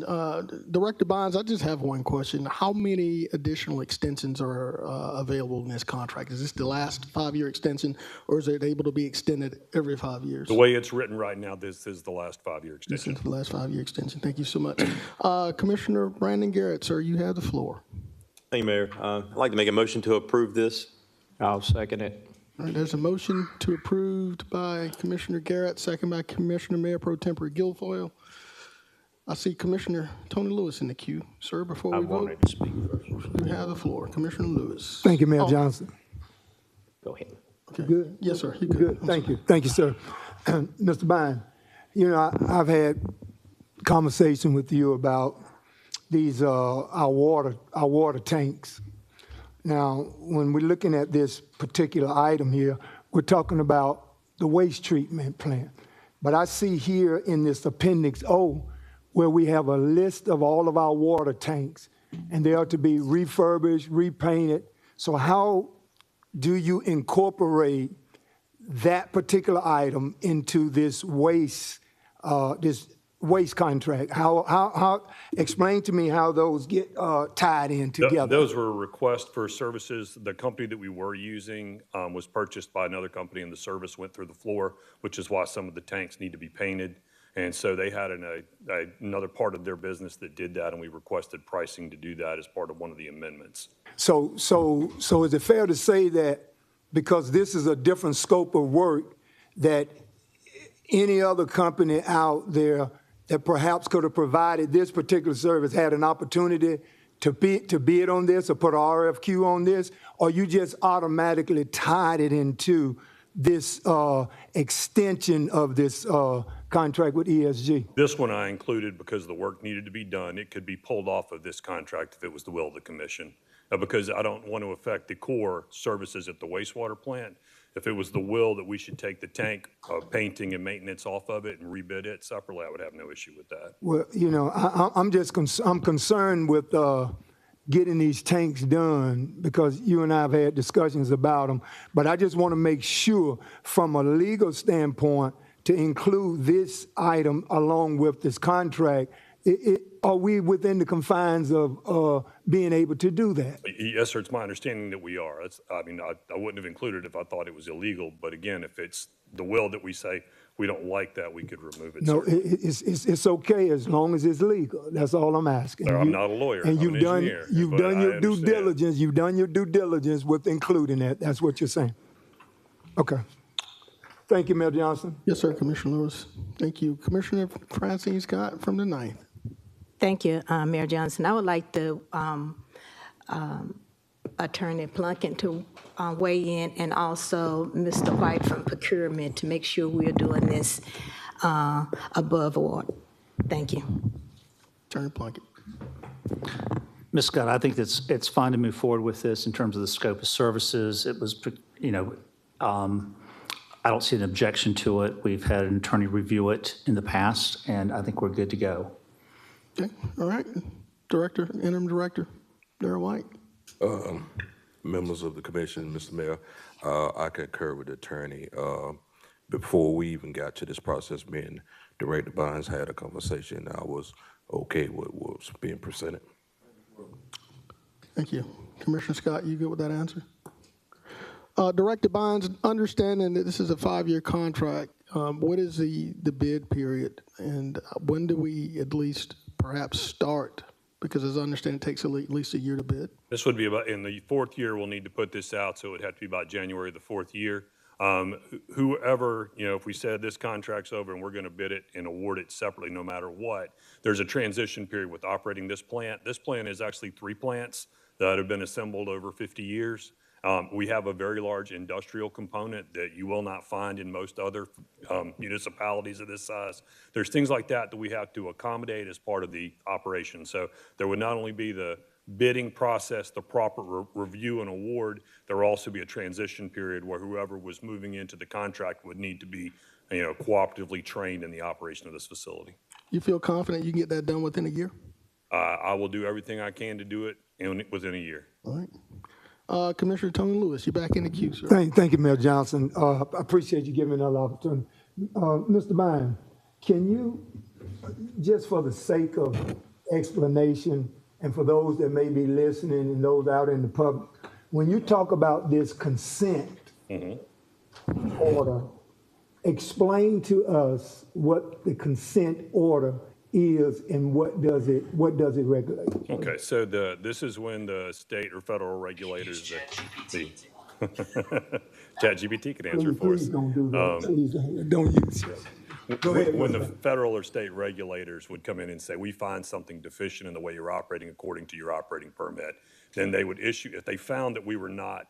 Director Bonds, I just have one question. How many additional extensions are available in this contract? Is this the last 5-year extension, or is it able to be extended every 5 years? The way it's written right now, this is the last 5-year extension. This is the last 5-year extension. Thank you so much. Commissioner Brandon Garrett, sir, you have the floor. Thank you, Mayor. I'd like to make a motion to approve this. I'll second it. All right, there's a motion to approve by Commissioner Garrett, second by Commissioner Mayor Pro Tempore Guilfoyle. I see Commissioner Tony Lewis in the queue. Sir, before we vote, wanted to speak first. you have the floor. Commissioner Lewis. Thank you, Mayor Johnson. Go ahead. Okay. Good? Yes, sir. You Good. Thank you. Thank you, sir. Mr. Bynum, you know, I've had conversation with you about these our water tanks. Now, when we're looking at this particular item here, we're talking about the waste treatment plant. But I see here in this Appendix O where we have a list of all of our water tanks, and they are to be refurbished, repainted. So how do you incorporate that particular item into this waste contract? How explain to me how those get tied in together. Those were requests for services. The company that we were using was purchased by another company, and the service went through the floor, which is why some of the tanks need to be painted. And so they had another part of their business that did that, and we requested pricing to do that as part of one of the amendments. So is it fair to say that because this is a different scope of work, that any other company out there that perhaps could have provided this particular service had an opportunity to bid on this or put an RFQ on this, or you just automatically tied it into this extension of this contract with ESG? This one I included because the work needed to be done. It could be pulled off of this contract if it was the will of the commission. Because I don't want to affect the core services at the wastewater plant. If it was the will that we should take the tank painting and maintenance off of it and rebid it separately, I would have no issue with that. Well, you know, I'm concerned with getting these tanks done because you and I have had discussions about them. But I just want to make sure from a legal standpoint to include this item along with this contract, are we within the confines of being able to do that? Yes, sir. It's my understanding that we are. I wouldn't have included it if I thought it was illegal. But again, if it's the will that we say we don't like that, we could remove it. No, it's okay as long as it's legal. That's all I'm asking. Sir, I'm not a lawyer. And I'm an engineer. You've done your due diligence. You've done your due diligence with including that. That's what you're saying. Okay. Thank you, Mayor Johnson. Yes, sir, Commissioner Lewis. Thank you. Commissioner Francine Scott from the 9th. Thank you, Mayor Johnson. I would like the Attorney Plunkett to weigh in, and also Mr. White from procurement to make sure we're doing this above board. Thank you. Attorney Plunkett. Ms. Scott, I think it's fine to move forward with this in terms of the scope of services. It was, I don't see an objection to it. We've had an attorney review it in the past, and I think we're good to go. Okay, all right. Director, Interim Director, Darrell White. Members of the commission, Mr. Mayor, I concur with the attorney. Before we even got to this process, me and Director Bynes had a conversation. I was okay with what was being presented. Thank you. Commissioner Scott, you good with that answer? Director Bynes, understanding that this is a 5-year contract, what is the bid period, and when do we at least perhaps start? Because as I understand, it takes at least a year to bid. This would be about, in the 4th year, we'll need to put this out, so it would have to be about January of the 4th year. Whoever, if we said this contract's over and we're going to bid it and award it separately no matter what, there's a transition period with operating this plant. This plant is actually 3 plants that have been assembled over 50 years. We have a very large industrial component that you will not find in most other municipalities of this size. There's things like that we have to accommodate as part of the operation. So there would not only be the bidding process, the proper review and award, there will also be a transition period where whoever was moving into the contract would need to be cooperatively trained in the operation of this facility. You feel confident you can get that done within a year? I will do everything I can to do it within a year. All right. Commissioner Tony Lewis, you're back in the queue, sir. Thank you, Mayor Johnson. I appreciate you giving me another opportunity. Mr. Bynes, can you, just for the sake of explanation, and for those that may be listening and those out in the public, when you talk about this consent order, explain to us what the consent order is and what does it regulate? Okay, so this is when the state or federal regulators ChatGPT can answer for us. Please don't do that. Please don't use it. Go ahead. When the federal or state regulators would come in and say, we find something deficient in the way you're operating according to your operating permit, then they would issue, if they found that we were not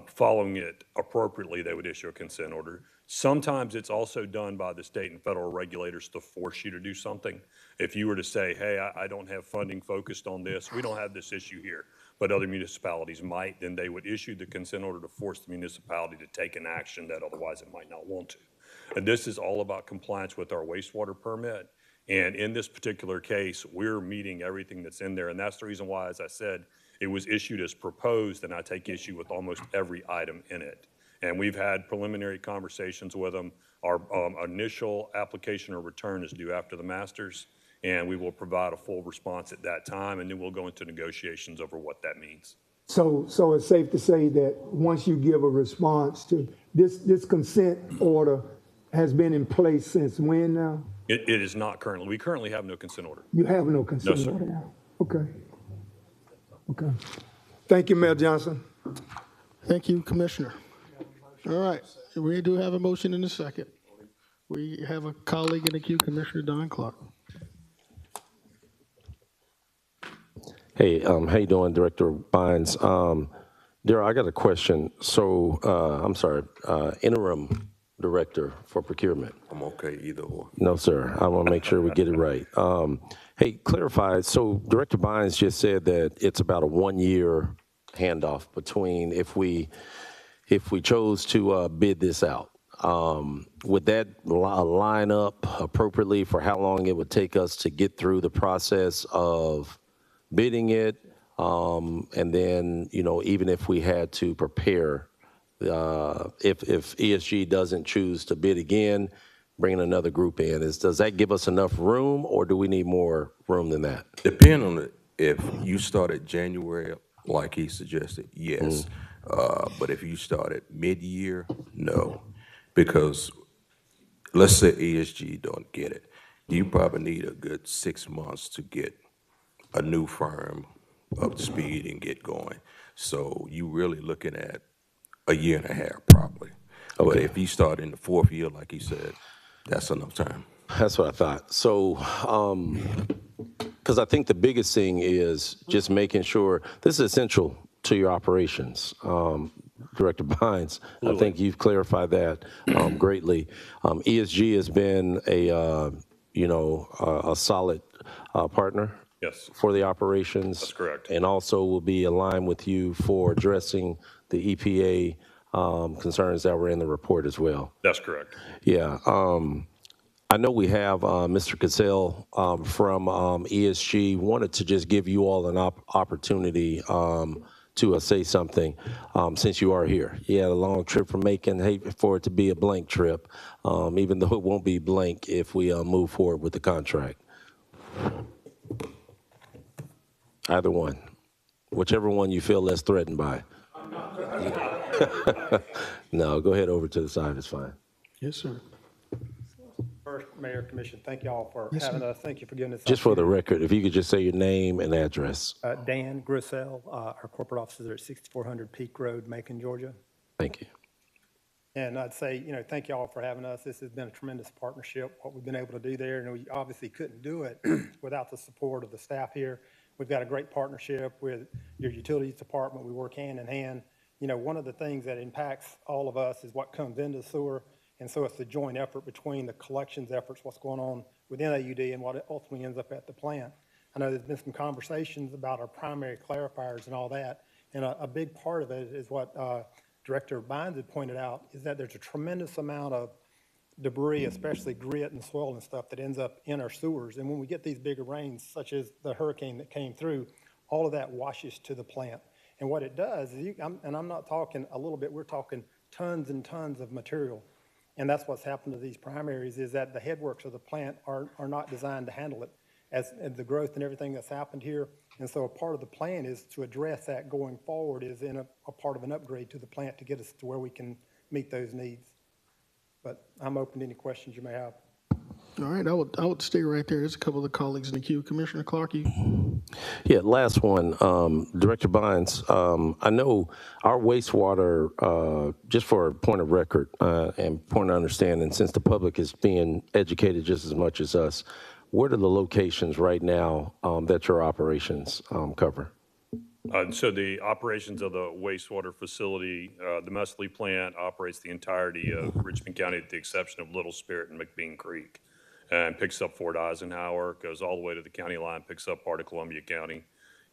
following it appropriately, they would issue a consent order. Sometimes it's also done by the state and federal regulators to force you to do something. If you were to say, hey, I don't have funding focused on this, we don't have this issue here, but other municipalities might, then they would issue the consent order to force the municipality to take an action that otherwise it might not want to. And this is all about compliance with our wastewater permit. And in this particular case, we're meeting everything that's in there. And that's the reason why, as I said, it was issued as proposed, and I take issue with almost every item in it. And we've had preliminary conversations with them. Our initial application or return is due after the masters, and we will provide a full response at that time, and then we'll go into negotiations over what that means. So it's safe to say that once you give a response to this consent order has been in place since when now? It is not currently. We currently have no consent order. You have no consent No, order sir. now? Okay. Okay. Thank you, Mayor Johnson. Thank you, Commissioner. All right, we do have a motion in a second. We have a colleague in the queue, Commissioner Don Clark. Hey, how you doing, Director Bynes? Darryl, I got a question. So, I'm sorry, interim director for procurement. I'm okay either or. No, sir. I want to make sure we get it right. Hey, clarify. So Director Bynes just said that it's about a 1-year handoff between if we chose to bid this out. Would that line up appropriately for how long it would take us to get through the process of bidding it? And then, even if we had to prepare, if ESG doesn't choose to bid again, bringing another group in, does that give us enough room, or do we need more room than that? Depending on it, if you started January, like he suggested, yes. But if you started mid-year, no. Because let's say ESG don't get it. You probably need a good 6 months to get a new firm up to speed and get going. So you really looking at a year and a half probably. But if you start in the 4th year, like he said, that's enough time. That's what I thought. So, because I think the biggest thing is just making sure this is essential to your operations. Director Bynes, I think you've clarified that greatly. ESG has been a solid partner. Yes. For the operations. That's correct. And also will be aligned with you for addressing the EPA concerns that were in the report as well. That's correct. Yeah. I know we have Mr. Cassell from ESG. Wanted to just give you all an opportunity to say something since you are here. You had a long trip from Macon. Hate for it to be a blank trip, even though it won't be blank if we move forward with the contract. Either one. Whichever one you feel less threatened by. No, go ahead over to the side. It's fine. Yes, sir. First, Mayor, Commission, thank y'all for Yes, having sir. us. Thank you for giving us. Just for the record, if you could just say your name and address. Dan Grissell, our corporate offices are at 6400 Peak Road, Macon, Georgia. Thank you. And I'd say, thank y'all for having us. This has been a tremendous partnership, what we've been able to do there. And we obviously couldn't do it without the support of the staff here. We've got a great partnership with your utilities department. We work hand in hand. One of the things that impacts all of us is what comes into the sewer. And so it's the joint effort between the collections efforts, what's going on within AUD and what ultimately ends up at the plant. I know there's been some conversations about our primary clarifiers and all that. And a big part of it is what Director Bynes had pointed out, is that there's a tremendous amount of debris, especially grit and soil and stuff, that ends up in our sewers. And when we get these bigger rains, such as the hurricane that came through, all of that washes to the plant. And what it does is, and I'm not talking a little bit, we're talking tons and tons of material. And that's what's happened to these primaries, is that the headworks of the plant are not designed to handle it as the growth and everything that's happened here. And so a part of the plan is to address that going forward, is in a part of an upgrade to the plant to get us to where we can meet those needs. But I'm open to any questions you may have. All right, I would stay right there. There's a couple of the colleagues in the queue. Commissioner Clark, you. Yeah, last one. Director Bynes, I know our wastewater, just for a point of record and point of understanding, since the public is being educated just as much as us, what are the locations right now that your operations cover? So the operations of the wastewater facility, the Messley plant operates the entirety of Richmond County, with the exception of Little Spirit and McBean Creek, and picks up Fort Eisenhower, goes all the way to the county line, picks up part of Columbia County,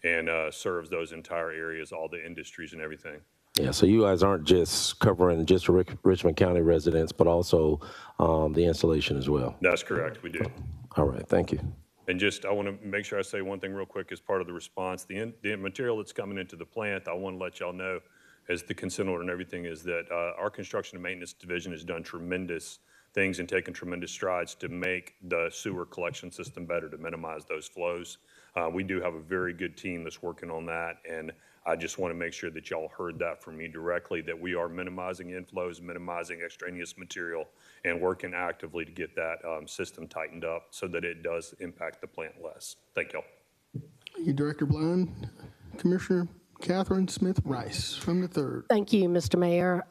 and serves those entire areas, all the industries and everything. Yeah, so you guys aren't just covering just Richmond County residents, but also the installation as well. That's correct, we do. All right, thank you. And just, I want to make sure I say one thing real quick as part of the response. The material that's coming into the plant, I want to let y'all know, as the consent order and everything, is that our construction and maintenance division has done tremendous things and taken tremendous strides to make the sewer collection system better, to minimize those flows. We do have a very good team that's working on that, and I just want to make sure that y'all heard that from me directly, that we are minimizing inflows, minimizing extraneous material, and working actively to get that system tightened up so that it does impact the plant less. Thank y'all. Thank you, Director Blind. Commissioner Catherine Smith Rice from the 3rd. Thank you, Mr. Mayor.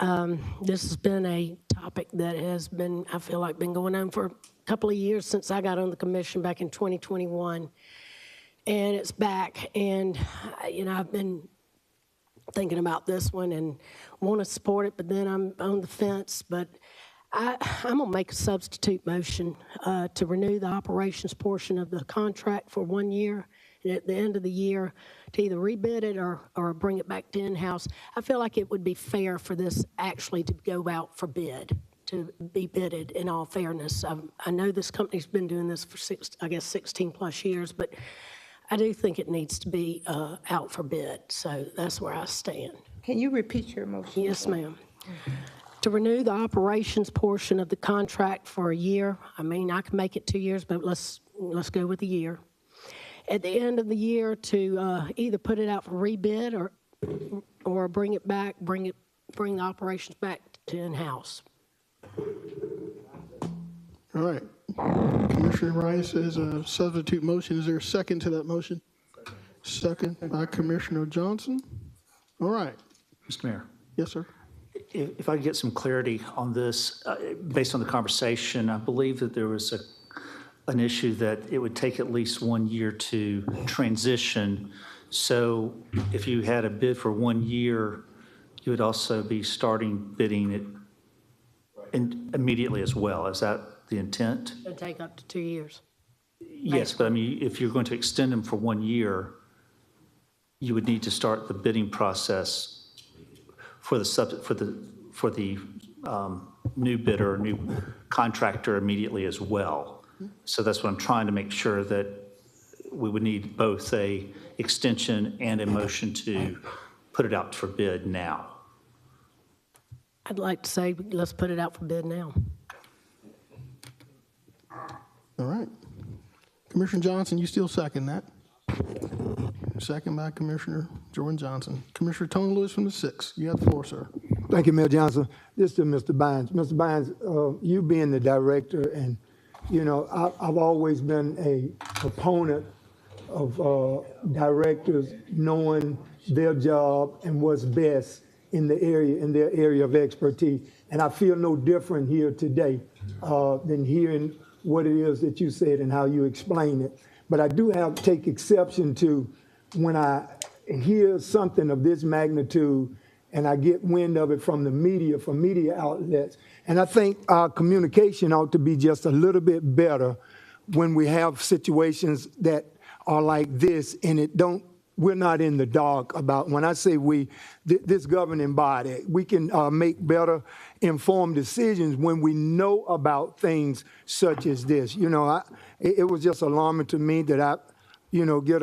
This has been a topic that has been, I feel like, been going on for a couple of years since I got on the commission back in 2021. And it's back. And, I've been thinking about this one and want to support it, but then I'm on the fence. But I'm going to make a substitute motion to renew the operations portion of the contract for 1 year, and at the end of the year to either rebid it or bring it back to in-house. I feel like it would be fair for this actually to go out for bid, to be bidded in all fairness. I know this company's been doing this for 16 plus years, but I do think it needs to be out for bid. So that's where I stand. Can you repeat your motion? Yes, ma'am. To renew the operations portion of the contract for a year. I mean, I can make it 2 years, but let's go with a year. At the end of the year, to either put it out for rebid or bring it back, bring the operations back to in-house. All right. Commissioner Rice has a substitute motion. Is there a second to that motion? Second by Commissioner Johnson. All right. Mr. Mayor. Yes, sir. If I could get some clarity on this, based on the conversation, I believe that there was an issue that it would take at least 1 year to transition. So if you had a bid for 1 year, you would also be starting bidding it immediately as well. Is that the intent? It'll take up to 2 years. Yes, but I mean, if you're going to extend them for 1 year, you would need to start the bidding process for the new bidder, new contractor immediately as well. So that's what I'm trying to make sure, that we would need both a extension and a motion to put it out for bid now. I'd like to say, let's put it out for bid now. All right. Commissioner Johnson, you still second that? Second by Commissioner Jordan Johnson. Commissioner Tony Lewis from the 6th. You have the floor, sir. Thank you, Mayor Johnson. This to Mr. Bynes. Mr. Bynes, you being the director, and, you know, I've always been a proponent of directors knowing their job and what's best in their area of expertise. And I feel no different here today than hearing what it is that you said and how you explain it. But I do have to take exception to when I hear something of this magnitude and I get wind of it from the media, from media outlets. And I think our communication ought to be just a little bit better when we have situations that are like this, and we're not in the dark about, when I say we, this governing body, we can make better informed decisions when we know about things such as this. You know, it was just alarming to me that I, you know, get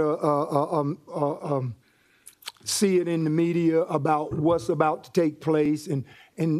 see it in the media about what's about to take place. And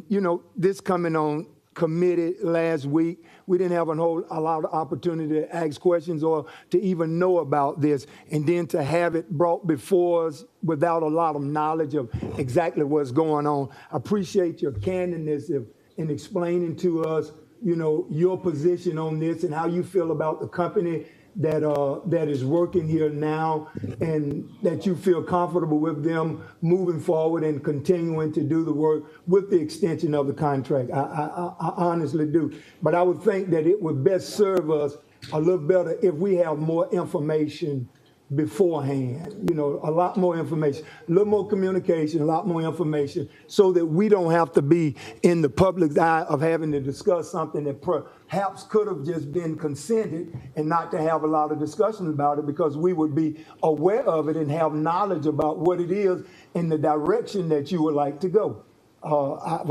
you know, this coming on committee last week, we didn't have a lot of opportunity to ask questions or to even know about this. And then to have it brought before us without a lot of knowledge of exactly what's going on. I appreciate your candidness in explaining to us, you know, your position on this and how you feel about the company that is working here now, and that you feel comfortable with them moving forward and continuing to do the work with the extension of the contract. I honestly do. But I would think that it would best serve us a little better if we have more information beforehand, you know, a lot more information, a little more communication, a lot more information, so that we don't have to be in the public's eye of having to discuss something that perhaps could have just been consented, and not to have a lot of discussion about it, because we would be aware of it and have knowledge about what it is in the direction that you would like to go. I've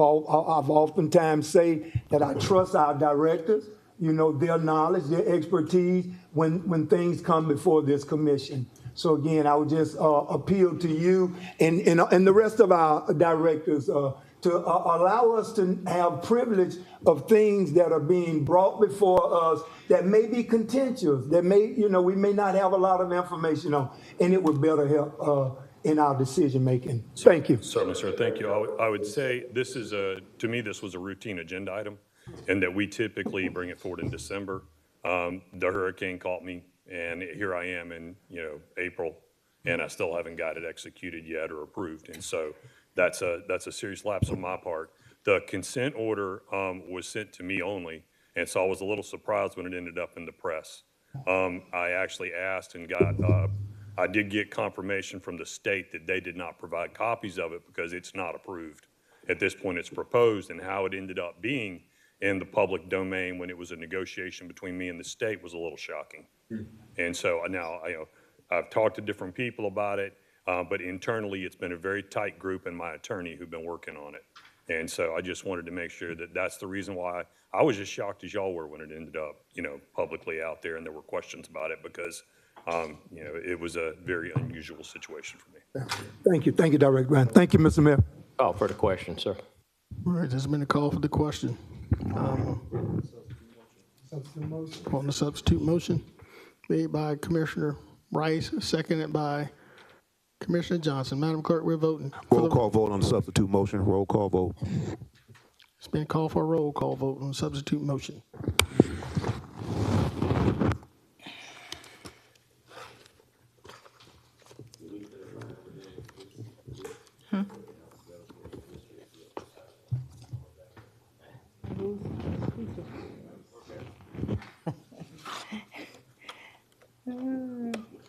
oftentimes say that I trust our directors, you know, their knowledge, their expertise when things come before this commission. So again, I would just appeal to you and the rest of our directors to allow us to have privilege of things that are being brought before us that may be contentious, that may, you know, we may not have a lot of information on, and it would better help in our decision making. Thank you. Certainly, sir. Thank you. I would say this is to me, this was a routine agenda item, and that we typically bring it forward in December. The hurricane caught me, and here I am in, you know, April, and I still haven't got it executed yet or approved. And so that's a serious lapse on my part. The consent order was sent to me only, and so I was a little surprised when it ended up in the press. I actually asked and got I did get confirmation from the state that they did not provide copies of it because it's not approved. At this point, it's proposed, and how it ended up being in the public domain when it was a negotiation between me and the state was a little shocking. And so now, I've talked to different people about it, but internally, it's been a very tight group and my attorney who've been working on it. And so I just wanted to make sure that that's the reason why I was as shocked as y'all were when it ended up, publicly out there and there were questions about it because, it was a very unusual situation for me. Thank you, Director Brown. Thank you, Mr. Mayor. Call for the question, sir. All right, there's been a call for the question. On the substitute motion, made by Commissioner Rice, seconded by Commissioner Johnson. Madam Clerk, we're voting. Roll call vote on the substitute motion. Roll call vote. It's been called for a roll call vote on the substitute motion.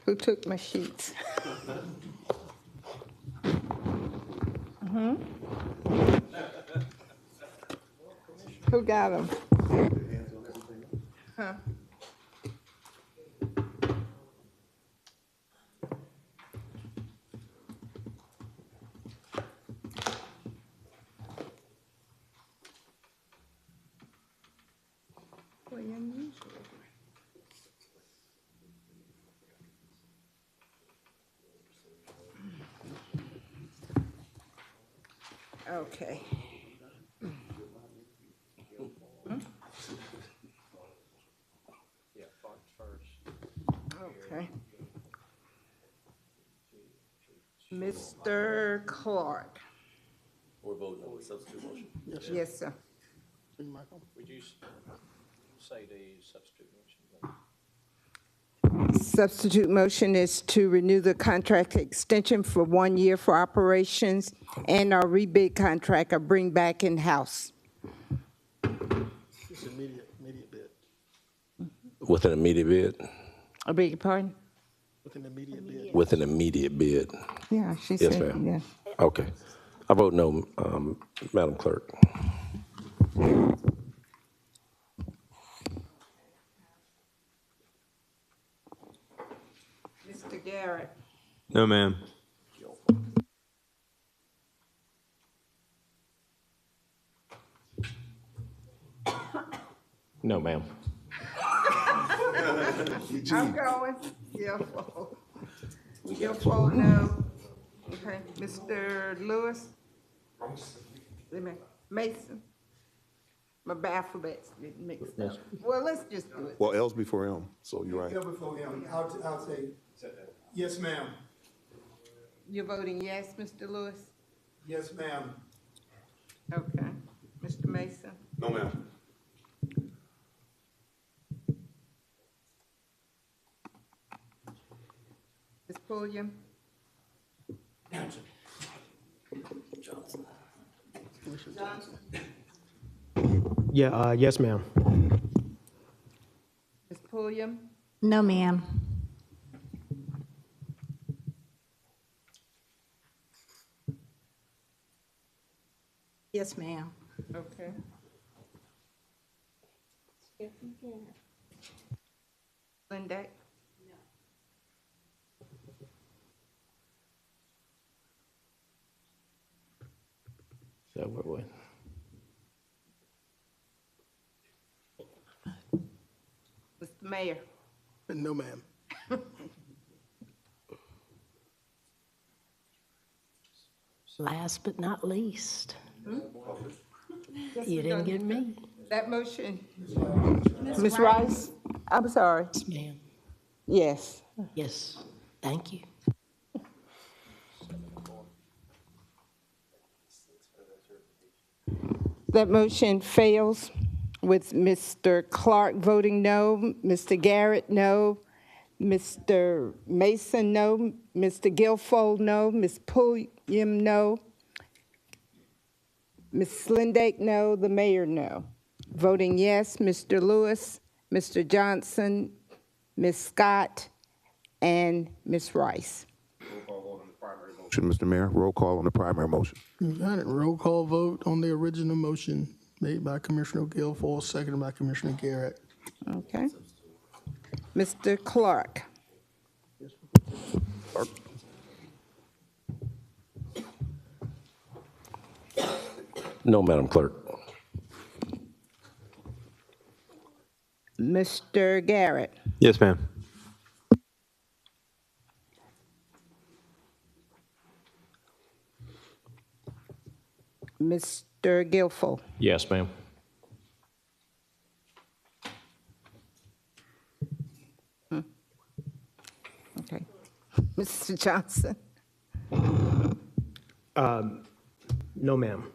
Who took my sheets? Who got them? Huh? Okay. Okay. Mr. Clark. We're voting on the substitute motion. Yes, sir. Would you say the substitute motion? Substitute motion is to renew the contract extension for 1 year for operations and our rebid contract or bring back in-house. It's immediate bid. With an immediate bid? I beg your pardon? With an immediate bid. With an immediate bid. Yeah, she Yes, said, ma'am. yeah. Okay. I vote no, Madam Clerk. Mr. Garrett. No, ma'am. No, ma'am. I'm going. Guilfoyle. Guilfoyle, no. Okay, Mr. Lewis? Wait a minute. Mason? My alphabet's getting mixed up. Well, let's just do it. Well, L's before M, so you're right. Before him, I'll say, yes, ma'am. You're voting yes, Mr. Lewis? Yes, ma'am. Okay. Mr. Mason? No, ma'am. Ms. Pulliam? Johnson? Yeah, yes, ma'am. Ms. Pulliam? No, ma'am. Yes, ma'am. Okay. Linda? So we're with. Mr. Mayor? No, ma'am. Last but not least, Yes, you we're didn't done. get me. That motion. Ms. Rice? I'm sorry. Yes, ma'am. Yes. Yes, thank you. That motion fails with Mr. Clark voting no, Mr. Garrett no, Mr. Mason no, Mr. Guilfoyle no, Ms. Pulliam no, Ms. Slindake no, the mayor no. Voting yes, Mr. Lewis, Mr. Johnson, Ms. Scott, and Ms. Rice. Mr. Mayor, roll call on the primary motion. Got it. Roll call vote on the original motion made by Commissioner Guilfoyle, seconded by Commissioner Garrett. Okay. Mr. Clark. No, Madam Clerk. Mr. Garrett. Yes, ma'am. Mr. Guilfoyle. Yes, ma'am. Okay. Mr. Johnson. No, ma'am.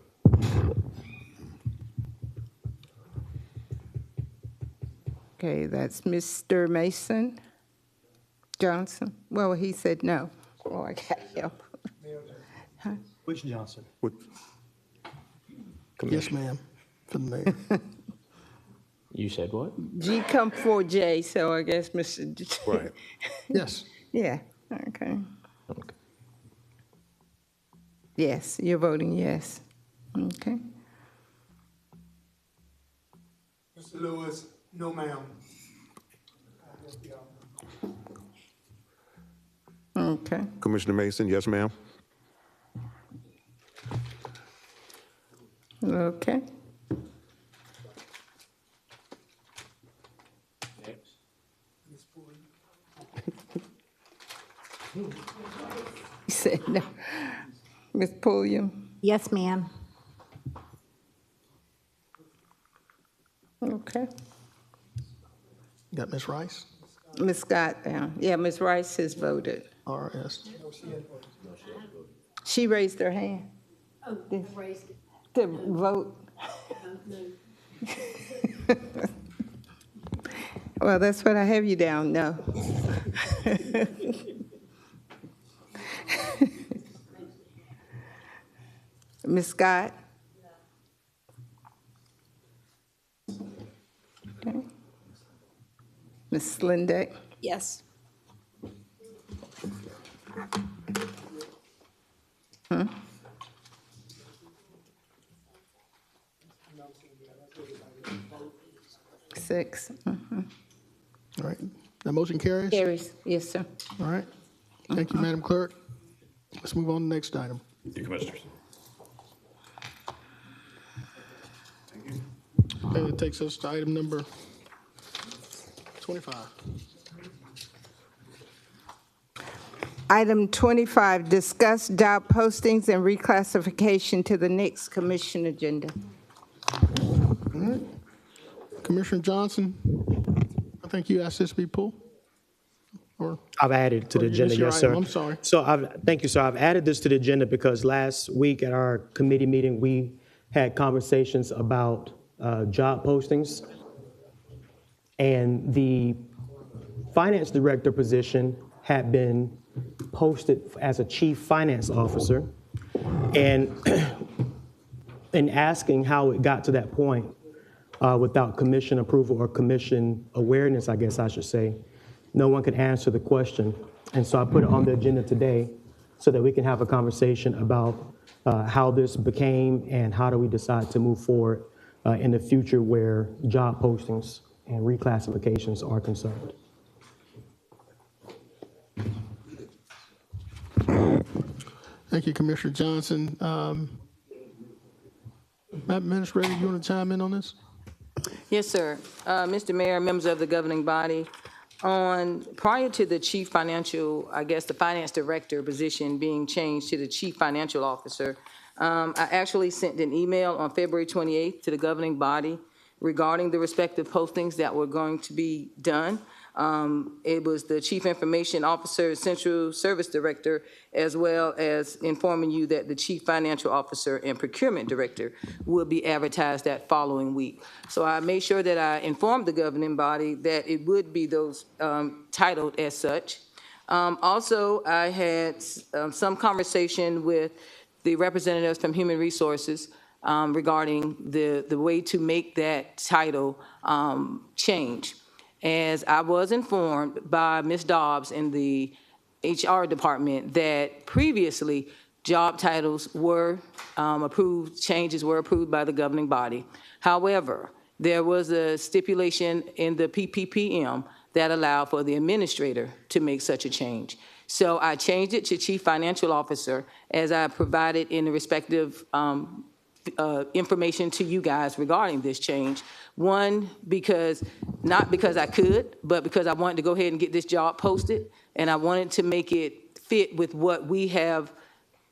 Okay, that's Mr. Mason Johnson. Well, he said no. Oh, I got help. Which Johnson? Yes, ma'am, for the mayor. You said what? G come for J, so I guess Mr. Right. Yes. Yeah, okay. Yes, you're voting yes. Okay. Mr. Lewis, no, ma'am. Okay. Commissioner Mason, yes, ma'am. Okay. He said no. Ms. Pulliam? Yes, ma'am. Okay. Got Ms. Rice? Ms. Scott down. Yeah, Ms. Rice has voted. RS. She raised her hand. Oh, raised it. To vote. Well, that's what I have you down, no. Ms. Scott? Okay. Ms. Slindeck? Yes. Hmm? Six. Mhm. All right. That motion carries? Carries, yes, sir. All right. Thank you, Madam Clerk. Let's move on to the next item. Thank you, Commissioners. And it takes us to item number 25. Item 25, discuss job postings and reclassification to the next commission agenda. All right. Commissioner Johnson, I think you asked this to be pulled? Or I've added it to the Oh, agenda, it's your yes, sir. item. I'm sorry. So thank you, sir. I've added this to the agenda because last week at our committee meeting, we had conversations about job postings. And the finance director position had been posted as a chief finance officer. And in asking how it got to that point without commission approval or commission awareness, I guess I should say, no one could answer the question. And so I put it on the agenda today so that we can have a conversation about how this became and how do we decide to move forward in the future where job postings and reclassifications are concerned. Thank you, Commissioner Johnson. Madam Administrator, you want to chime in on this? Yes, sir. Mr. Mayor, members of the governing body, prior to the chief financial, I guess the finance director position being changed to the chief financial officer, I actually sent an email on February 28th to the governing body regarding the respective postings that were going to be done. It was the Chief Information Officer, Central Service Director, as well as informing you that the Chief Financial Officer and Procurement Director will be advertised that following week. So I made sure that I informed the governing body that it would be those titled as such. Also, I had some conversation with the representatives from Human Resources regarding the way to make that title change. as I was informed by Ms. Dobbs in the HR department that previously job titles were approved, changes were approved by the governing body. However, there was a stipulation in the PPPM that allowed for the administrator to make such a change. So I changed it to Chief Financial Officer as I provided in the respective information to you guys regarding this change. One, not because I could, but because I wanted to go ahead and get this job posted, and I wanted to make it fit with what we have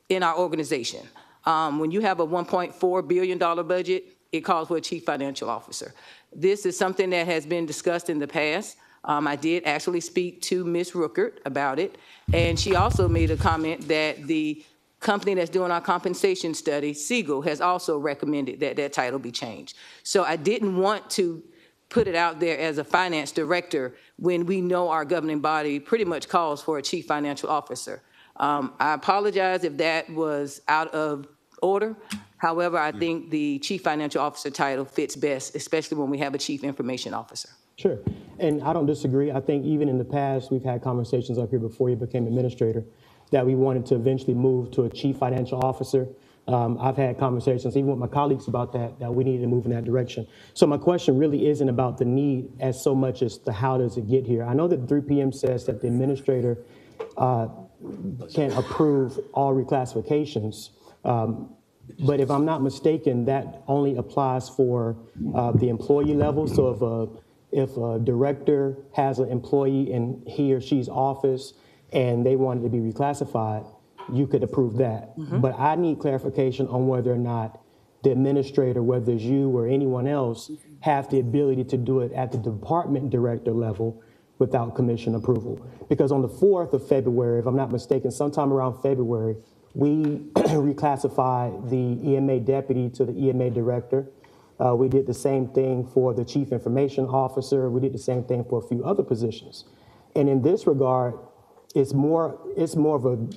in our organization. When you have a $1.4 billion budget, it calls for a chief financial officer. This is something that has been discussed in the past. I did actually speak to Ms. Rookert about it, and she also made a comment that the company that's doing our compensation study, Siegel, has also recommended that that title be changed. So I didn't want to put it out there as a finance director when we know our governing body pretty much calls for a chief financial officer. I apologize if that was out of order. However, I think the chief financial officer title fits best, especially when we have a chief information officer. Sure, and I don't disagree. I think even in the past, we've had conversations up here before you became administrator that we wanted to eventually move to a chief financial officer. I've had conversations even with my colleagues about that we need to move in that direction. So my question really isn't about the need as so much as the how does it get here. I know that 3 p.m. says that the administrator can approve all reclassifications. But if I'm not mistaken, that only applies for the employee level. So if a director has an employee in he or she's office and they wanted to be reclassified, you could approve that. Mm-hmm. But I need clarification on whether or not the administrator, whether it's you or anyone else, have the ability to do it at the department director level without commission approval. Because on the 4th of February, if I'm not mistaken, sometime around February, we reclassified the EMA deputy to the EMA director. We did the same thing for the chief information officer. We did the same thing for a few other positions. And in this regard, it's more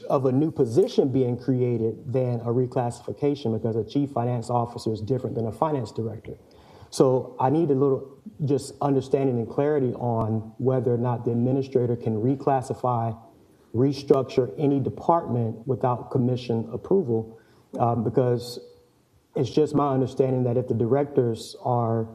of a new position being created than a reclassification, because a chief finance officer is different than a finance director. So I need a little just understanding and clarity on whether or not the administrator can reclassify, restructure any department without commission approval, because it's just my understanding that if the directors are,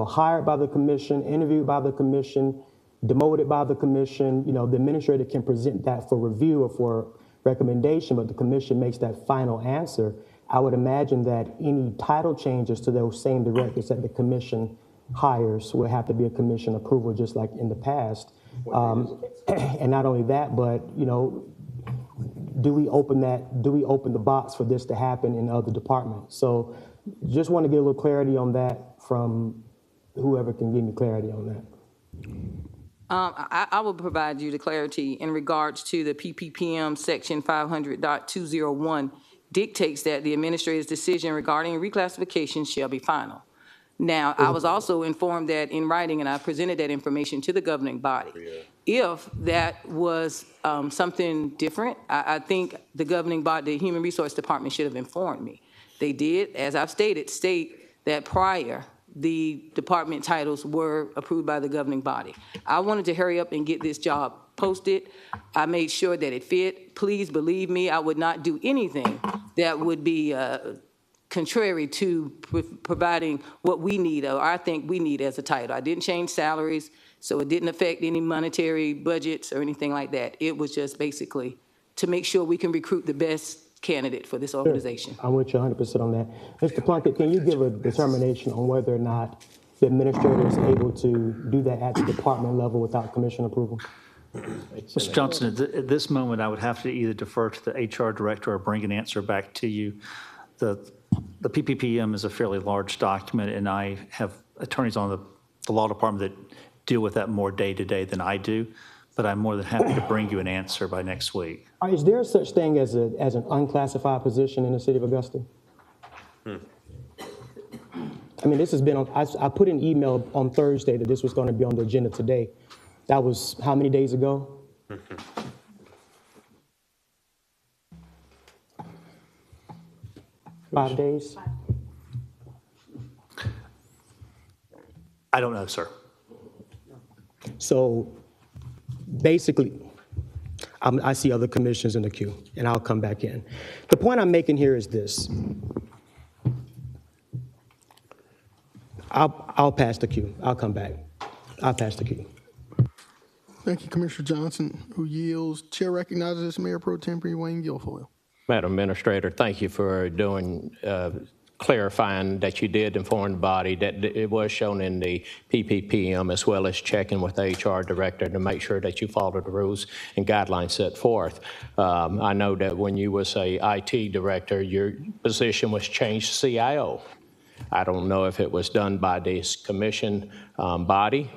hired by the commission, interviewed by the commission, demoted by the commission, the administrator can present that for review or for recommendation, but the commission makes that final answer. I would imagine that any title changes to those same directors that the commission hires will have to be a commission approval, just like in the past. And not only that, but do we open the box for this to happen in other departments? So just want to get a little clarity on that from whoever can give me clarity on that. I will provide you the clarity in regards to the PPPM section 500.201 dictates that the administrator's decision regarding reclassification shall be final. Now, I was also informed that in writing, and I presented that information to the governing body. If that was something different, I think the governing body, the Human Resource Department, should have informed me. They did, as I've stated, state that prior, the department titles were approved by the governing body. I wanted to hurry up and get this job posted. I made sure that it fit. Please believe me, I would not do anything that would be contrary to providing what we need, or I think we need as a title. I didn't change salaries, so it didn't affect any monetary budgets or anything like that. It was just basically to make sure we can recruit the best candidate for this organization. I'm with you 100% on that. Mr. Plunkett, can you give a determination on whether or not the administrator is able to do that at the department level without commission approval? Mr. Johnson, at this moment, I would have to either defer to the HR director or bring an answer back to you. The PPPM is a fairly large document, and I have attorneys on the law department that deal with that more day to day than I do, but I'm more than happy to bring you an answer by next week. Is there such thing as an unclassified position in the city of Augusta? I mean, this has been on, I put an email on Thursday that this was going to be on the agenda today. That was how many days ago? 5 days? I don't know, sir. So basically, I see other commissioners in the queue, and I'll come back in. The point I'm making here is this. I'll pass the queue. I'll come back. I'll pass the queue. Thank you, Commissioner Johnson, who yields. Chair recognizes Mayor Pro Tempore Wayne Guilfoyle. Madam Administrator, thank you for clarifying that you did inform the body that it was shown in the PPPM, as well as checking with the HR director to make sure that you followed the rules and guidelines set forth. I know that when you was a IT director, your position was changed to CIO. I don't know if it was done by this commission body.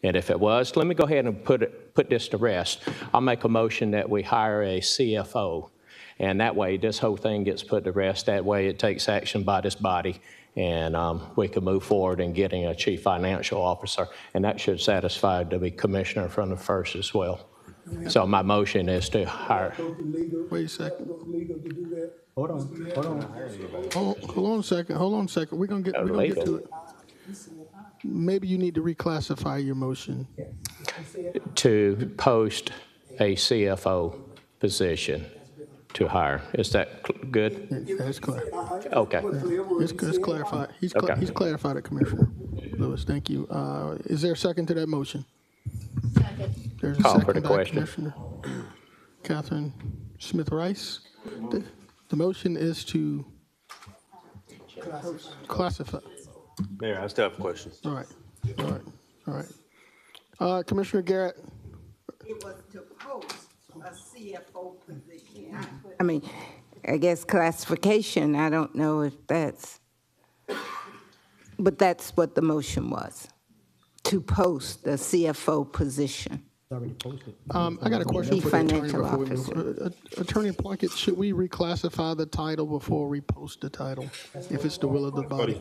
And if it was, let me go ahead and put this to rest. I'll make a motion that we hire a CFO. And that way, this whole thing gets put to rest. That way, it takes action by this body, and we can move forward in getting a chief financial officer. And that should satisfy the commissioner from the first as well. So my motion is to hire. Wait a second. Hold on. Hold on a second. We're gonna get to it. Maybe you need to reclassify your motion. To post a CFO position to hire. Is that good? That's clear. Okay. It's clarified. He's clarified it, Commissioner Lewis. Thank you. Is there a second to that motion? Second. There's a Call second for the by question. Commissioner Catherine Smith Rice. The motion is to classify. Mayor, I still have a question. All right. Commissioner Garrett. It was to post a CFO position. I mean, I guess classification, I don't know if that's, but that's what the motion was, to post the CFO position. I got a question Chief for the attorney Financial before we Officer. move. Attorney Plunkett, should we reclassify the title before we post the title, if it's the will of the body?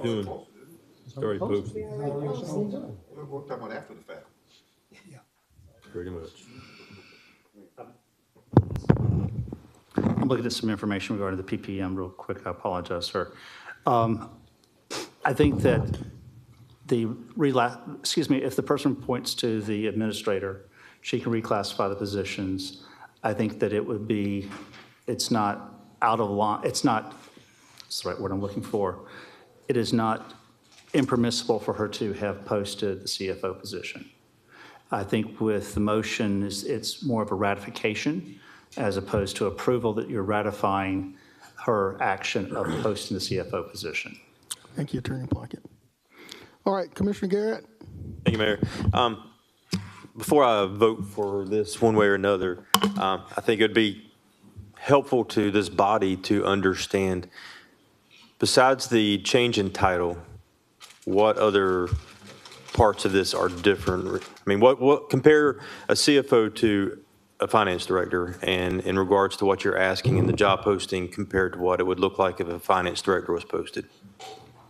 Already posted. We're talking about after the fact. Pretty much. I'm looking at some information regarding the PPM real quick. I apologize, sir. I think that if the person points to the administrator, she can reclassify the positions. I think that it's not out of line, it's not, that's the right word I'm looking for. It is not impermissible for her to have posted the CFO position. I think with the motion, it's more of a ratification as opposed to approval, that you're ratifying her action of posting the CFO position. Thank you, Attorney Plunkett. All right, Commissioner Garrett. Thank you, Mayor. Before I vote for this one way or another, I think it would be helpful to this body to understand, besides the change in title, what other parts of this are different. I mean, what compare a CFO to a finance director, and in regards to what you're asking in the job posting compared to what it would look like if a finance director was posted?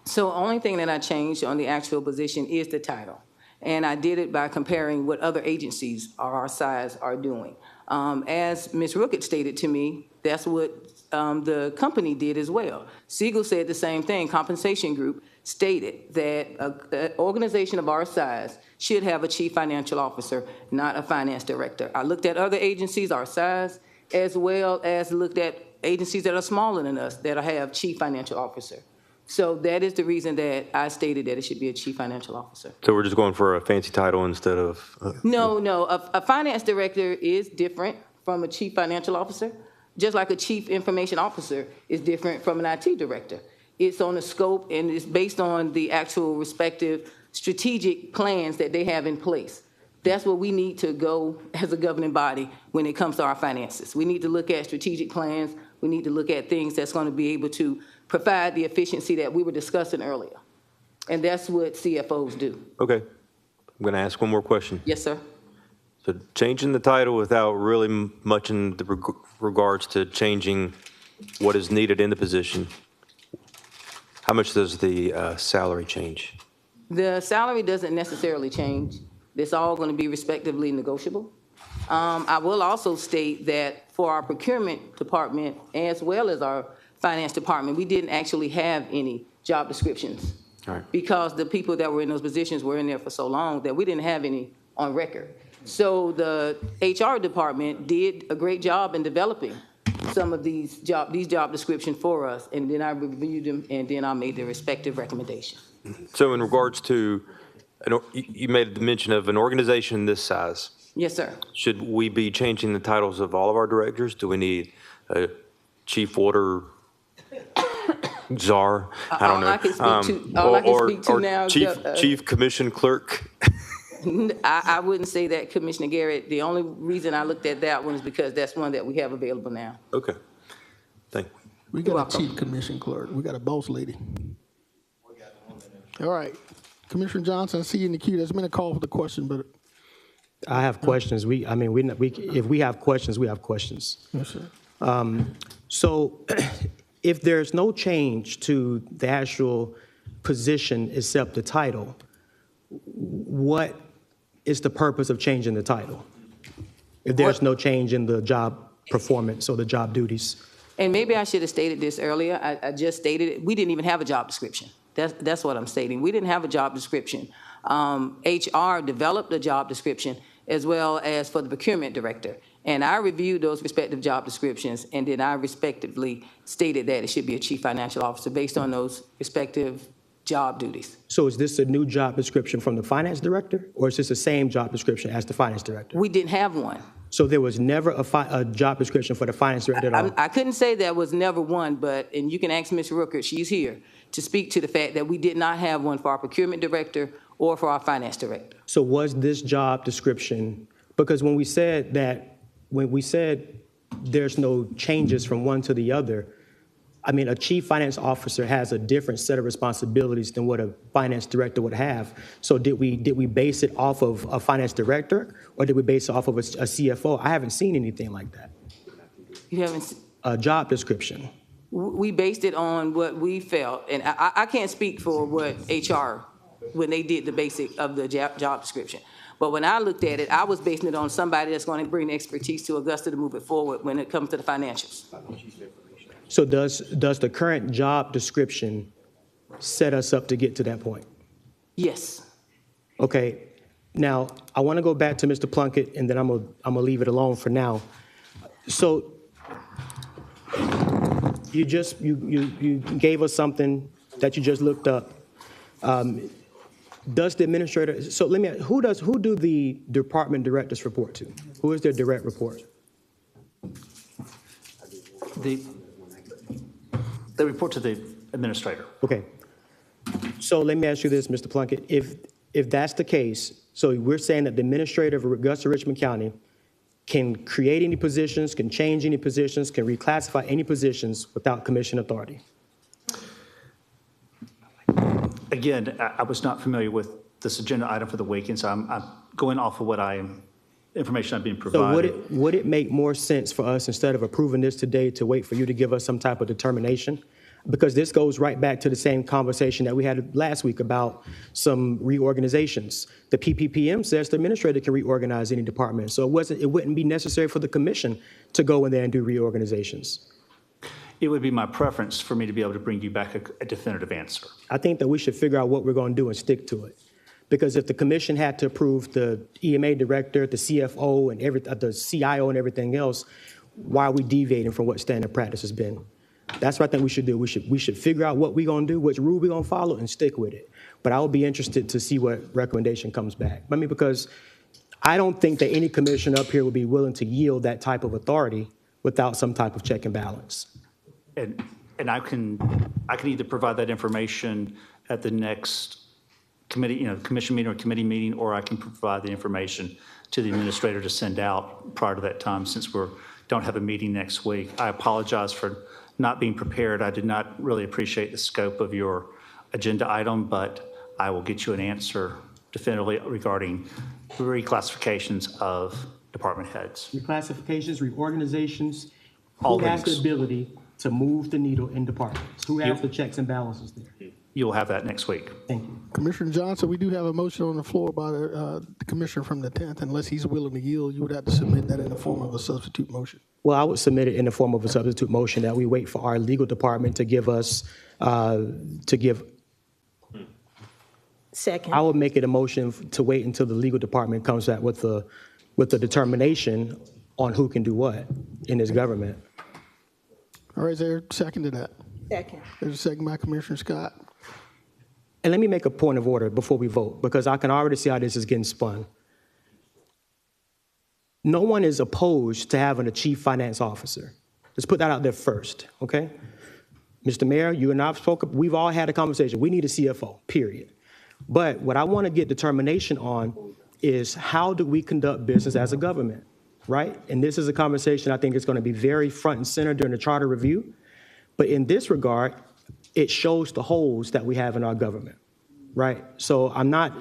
So the only thing that I changed on the actual position is the title. And I did it by comparing what other agencies our size are doing. As Ms. Rookett stated to me, that's what the company did as well. Siegel said the same thing. Compensation Group stated that an organization of our size should have a chief financial officer, not a finance director. I looked at other agencies our size, as well as looked at agencies that are smaller than us that have chief financial officer. So that is the reason that I stated that it should be a chief financial officer. So we're just going for a fancy title instead of? No. A finance director is different from a chief financial officer, just like a chief information officer is different from an IT director. It's on the scope and it's based on the actual respective strategic plans that they have in place. That's what we need to go as a governing body when it comes to our finances. We need to look at strategic plans. We need to look at things that's going to be able to provide the efficiency that we were discussing earlier. And that's what CFOs do. Okay. I'm going to ask one more question. Yes, sir. So changing the title without really much in the regards to changing what is needed in the position, how much does the salary change? The salary doesn't necessarily change. It's all going to be respectively negotiable. I will also state that for our procurement department, as well as our finance department, we didn't actually have any job descriptions All right. because the people that were in those positions were in there for so long that we didn't have any on record. So the HR department did a great job in developing some of these job descriptions for us, and then I reviewed them, and then I made the respective recommendation. So in regards to, you made the mention of an organization this size. Yes, sir. Should we be changing the titles of all of our directors? Do we need a chief water czar? I don't know. All I can speak to now is chief commission clerk. I wouldn't say that, Commissioner Garrett. The only reason I looked at that one is because that's one that we have available now. Okay. Thank you. We got a chief commission clerk. We got a boss lady. All right. Commissioner Johnson, I see you in the queue. There's been a call for the question, but. I have questions. If we have questions, we have questions. Yes, sir. So if there's no change to the actual position except the title, what is the purpose of changing the title? If there's no change in the job performance or the job duties? And maybe I should have stated this earlier. I just stated it. We didn't even have a job description. That's what I'm stating. We didn't have a job description. HR developed a job description as well as for the procurement director. And I reviewed those respective job descriptions, and then I respectively stated that it should be a chief financial officer based on those respective job duties. So is this a new job description from the finance director, or is this the same job description as the finance director? We didn't have one. So there was never a job description for the finance director at all? I couldn't say there was never one, and you can ask Ms. Rooker, she's here, to speak to the fact that we did not have one for our procurement director or for our finance director. So was this job description, because when we said there's no changes from one to the other, I mean, a chief finance officer has a different set of responsibilities than what a finance director would have. So did we base it off of a finance director, or did we base it off of a CFO? I haven't seen anything like that. You haven't? A job description. We based it on what we felt, and I can't speak for what HR, when they did the basic of the job description. But when I looked at it, I was basing it on somebody that's going to bring the expertise to Augusta to move it forward when it comes to the financials. So does the current job description set us up to get to that point? Yes. Okay. Now, I want to go back to Mr. Plunkett, and then I'm gonna leave it alone for now. So you gave us something that you just looked up. Does the administrator, so let me ask, who do the department directors report to? Who is their direct report? They report to the administrator. Okay. So let me ask you this, Mr. Plunkett. If that's the case, so we're saying that the administrator of Augusta Richmond County can create any positions, can change any positions, can reclassify any positions without commission authority. Again, I was not familiar with this agenda item for the week, and so I'm going off of information I'm being provided. So would it make more sense for us, instead of approving this today, to wait for you to give us some type of determination? Because this goes right back to the same conversation that we had last week about some reorganizations. The PPPM says the administrator can reorganize any department, so it wouldn't be necessary for the commission to go in there and do reorganizations. It would be my preference for me to be able to bring you back a definitive answer. I think that we should figure out what we're going to do and stick to it. Because if the commission had to approve the EMA director, the CFO, and the CIO and everything else, why are we deviating from what standard practice has been? That's what I think we should do. We should figure out what we're going to do, which rule we're going to follow, and stick with it. But I would be interested to see what recommendation comes back. I mean, because I don't think that any commission up here would be willing to yield that type of authority without some type of check and balance. And I can either provide that information at the next committee, commission meeting or committee meeting, or I can provide the information to the administrator to send out prior to that time, since we don't have a meeting next week. I apologize for not being prepared. I did not really appreciate the scope of your agenda item, but I will get you an answer definitively regarding reclassifications of department heads. Reclassifications, reorganizations, All who has the things. ability to move the needle in departments? Who has the checks and balances there? You'll have that next week. Thank you. Commissioner Johnson, we do have a motion on the floor by the commissioner from the 10th. Unless he's willing to yield, you would have to submit that in the form of a substitute motion. Well, I would submit it in the form of a substitute motion that we wait for our legal department to give us, Second. I would make it a motion to wait until the legal department comes back with the determination on who can do what in this government. All right, is there a second to that? Second. There's a second by Commissioner Scott. And let me make a point of order before we vote, because I can already see how this is getting spun. No one is opposed to having a chief finance officer. Let's put that out there first, okay? Mr. Mayor, you and I have spoken, we've all had a conversation. We need a CFO, period. But what I want to get determination on is how do we conduct business as a government, right? And this is a conversation I think is going to be very front and center during the charter review. But in this regard, it shows the holes that we have in our government, right? So I'm not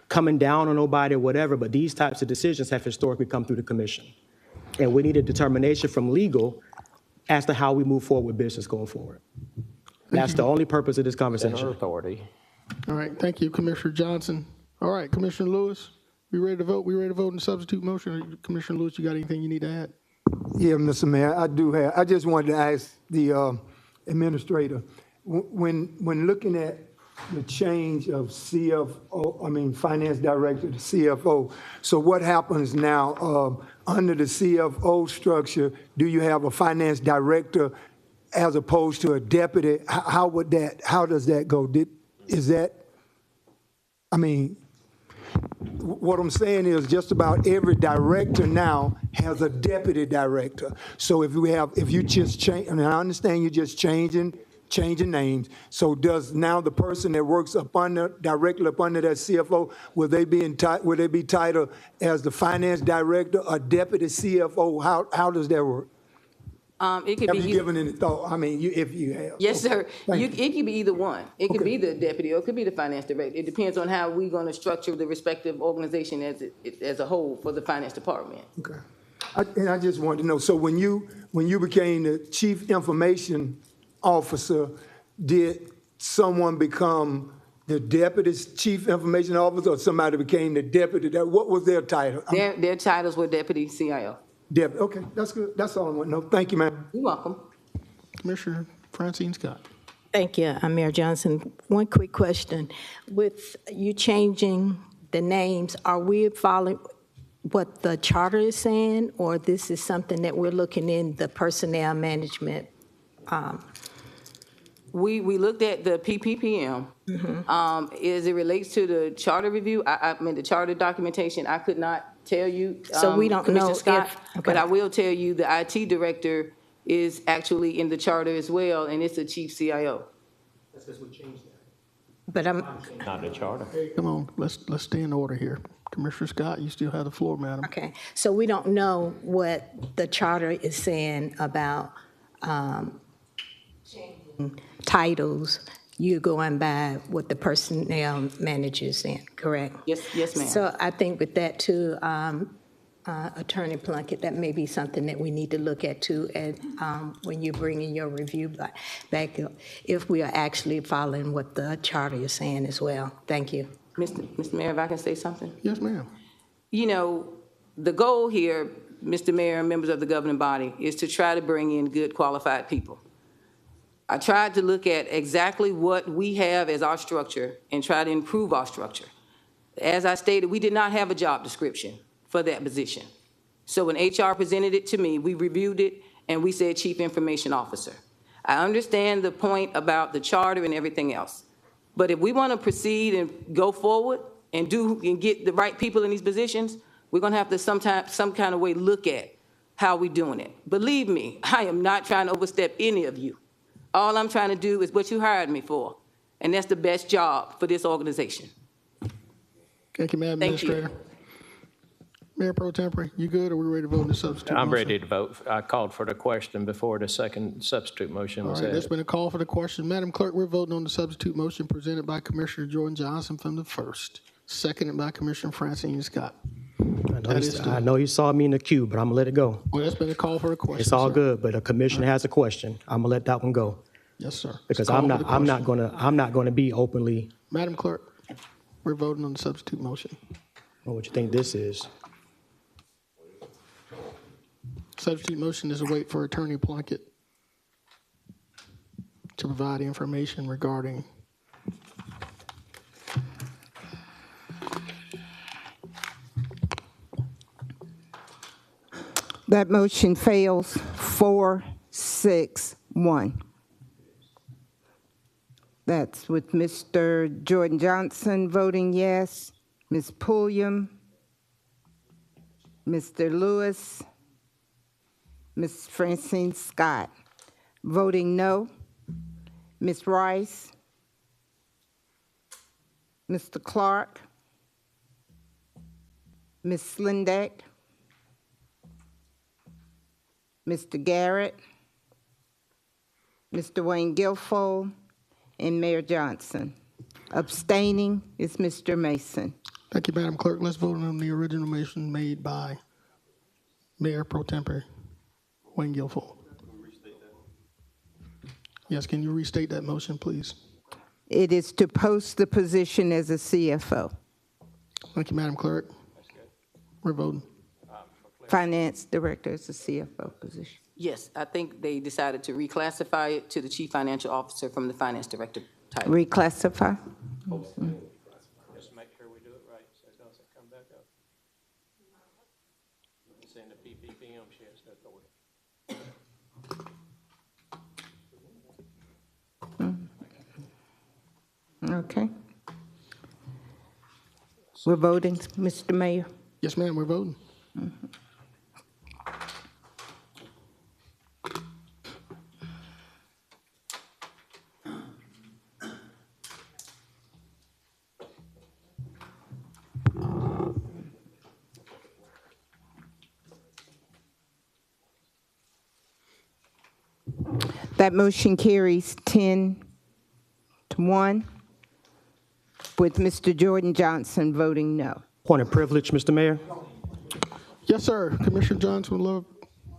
coming down on nobody or whatever, but these types of decisions have historically come through the commission. And we need a determination from legal as to how we move forward with business going forward. That's the only purpose of this conversation. Authority. All right, thank you, Commissioner Johnson. All right, Commissioner Lewis, we ready to vote? We ready to vote in the substitute motion? Commissioner Lewis, you got anything you need to add? Yeah, Mr. Mayor, I do have. I just wanted to ask the administrator, when looking at the change of finance director to CFO, so what happens now under the CFO structure? Do you have a finance director as opposed to a deputy? How does that go? What I'm saying is just about every director now has a deputy director. So if you just change, I understand you're just changing names. So does now the person that works directly up under that CFO, will they be titled as the finance director or deputy CFO? How does that work? It could Have be you given any thought? If you have. Yes, sir. Thank It could be either one. It could Okay. be the deputy or it could be the finance director. It depends on how we're going to structure the respective organization as a whole for the finance department. Okay. I just wanted to know, so when you became the chief information officer, did someone become the deputy chief information officer or somebody became the deputy? What was their title? Their titles were deputy CIO. Deputy, okay, that's good. That's all I want to know. Thank you, ma'am. You're welcome. Commissioner Francine Scott. Thank you, Mayor Johnson. One quick question. With you changing the names, are we following what the charter is saying, or this is something that we're looking in the personnel management? We looked at the PPPM. As it relates to the charter review, the charter documentation, I could not tell you. So we don't know Commissioner Scott, if- okay. But I will tell you the IT director is actually in the charter as well, and it's the chief CIO. That's because we changed that. But I'm, Not the charter. Come on, let's stay in order here. Commissioner Scott, you still have the floor, madam. okay, so we don't know what the charter is saying about changing titles. You're going by what the personnel manager is saying, correct? Yes, ma'am. So I think with that too, Attorney Plunkett, that may be something that we need to look at too, and when you're bringing your review back up, if we are actually following what the charter is saying as well. Thank you. Mr. Mayor, if I can say something? Yes, ma'am. You know, the goal here, Mr. Mayor and members of the governing body, is to try to bring in good qualified people. I tried to look at exactly what we have as our structure and try to improve our structure. As I stated, we did not have a job description for that position. So when HR presented it to me, we reviewed it and we said Chief Information Officer. I understand the point about the charter and everything else. But if we want to proceed and go forward and get the right people in these positions, we're going to have to some kind of way look at how we're doing it. Believe me, I am not trying to overstep any of you. All I'm trying to do is what you hired me for, and that's the best job for this organization. Thank you, Madam Thank you. Administrator. Mayor Pro Tempore, you good, or we ready to vote in the substitute I'm motion? ready to vote. I called for the question before the second substitute motion All was right, there's added. been a call for the question. Madam Clerk, we're voting on the substitute motion presented by Commissioner Jordan Johnson from the first, seconded by Commissioner Francine Scott. I know you saw me in the queue, but I'm gonna let it go. Well, that's been a call for the question. It's all sir. good, but a commissioner has a question. I'm gonna let that one go. Yes, sir. Because Call I'm for the not question. I'm not gonna be openly, Madam Clerk, we're voting on the substitute motion. what you think this is. Substitute motion is a wait for Attorney Plunkett to provide information regarding That motion fails 4-6-1. That's with Mr. Jordan Johnson voting yes, Ms. Pulliam, Mr. Lewis, Ms. Francine Scott voting no, Ms. Rice, Mr. Clark, Ms. Slindeck, Mr. Garrett, Mr. Wayne Guilfoyle, and Mayor Johnson. Abstaining is Mr. Mason. Thank you, Madam Clerk. Let's vote on the original motion made by Mayor Pro Tempore Wayne Guilfoyle. Yes, can you restate that motion, please? It is to post the position as a CFO. Thank you, Madam Clerk. We're voting. Finance Director is the CFO position. Yes, I think they decided to reclassify it to the Chief Financial Officer from the Finance Director title. Reclassify? Just make sure we do it right, so it doesn't come back up. It's in the PPPM, she has no authority. Okay. We're voting, Mr. Mayor? Yes, ma'am, we're voting. That motion carries 10-1 with Mr. Jordan Johnson voting no. Point of privilege, Mr. Mayor. Yes, sir. Commissioner Johnson would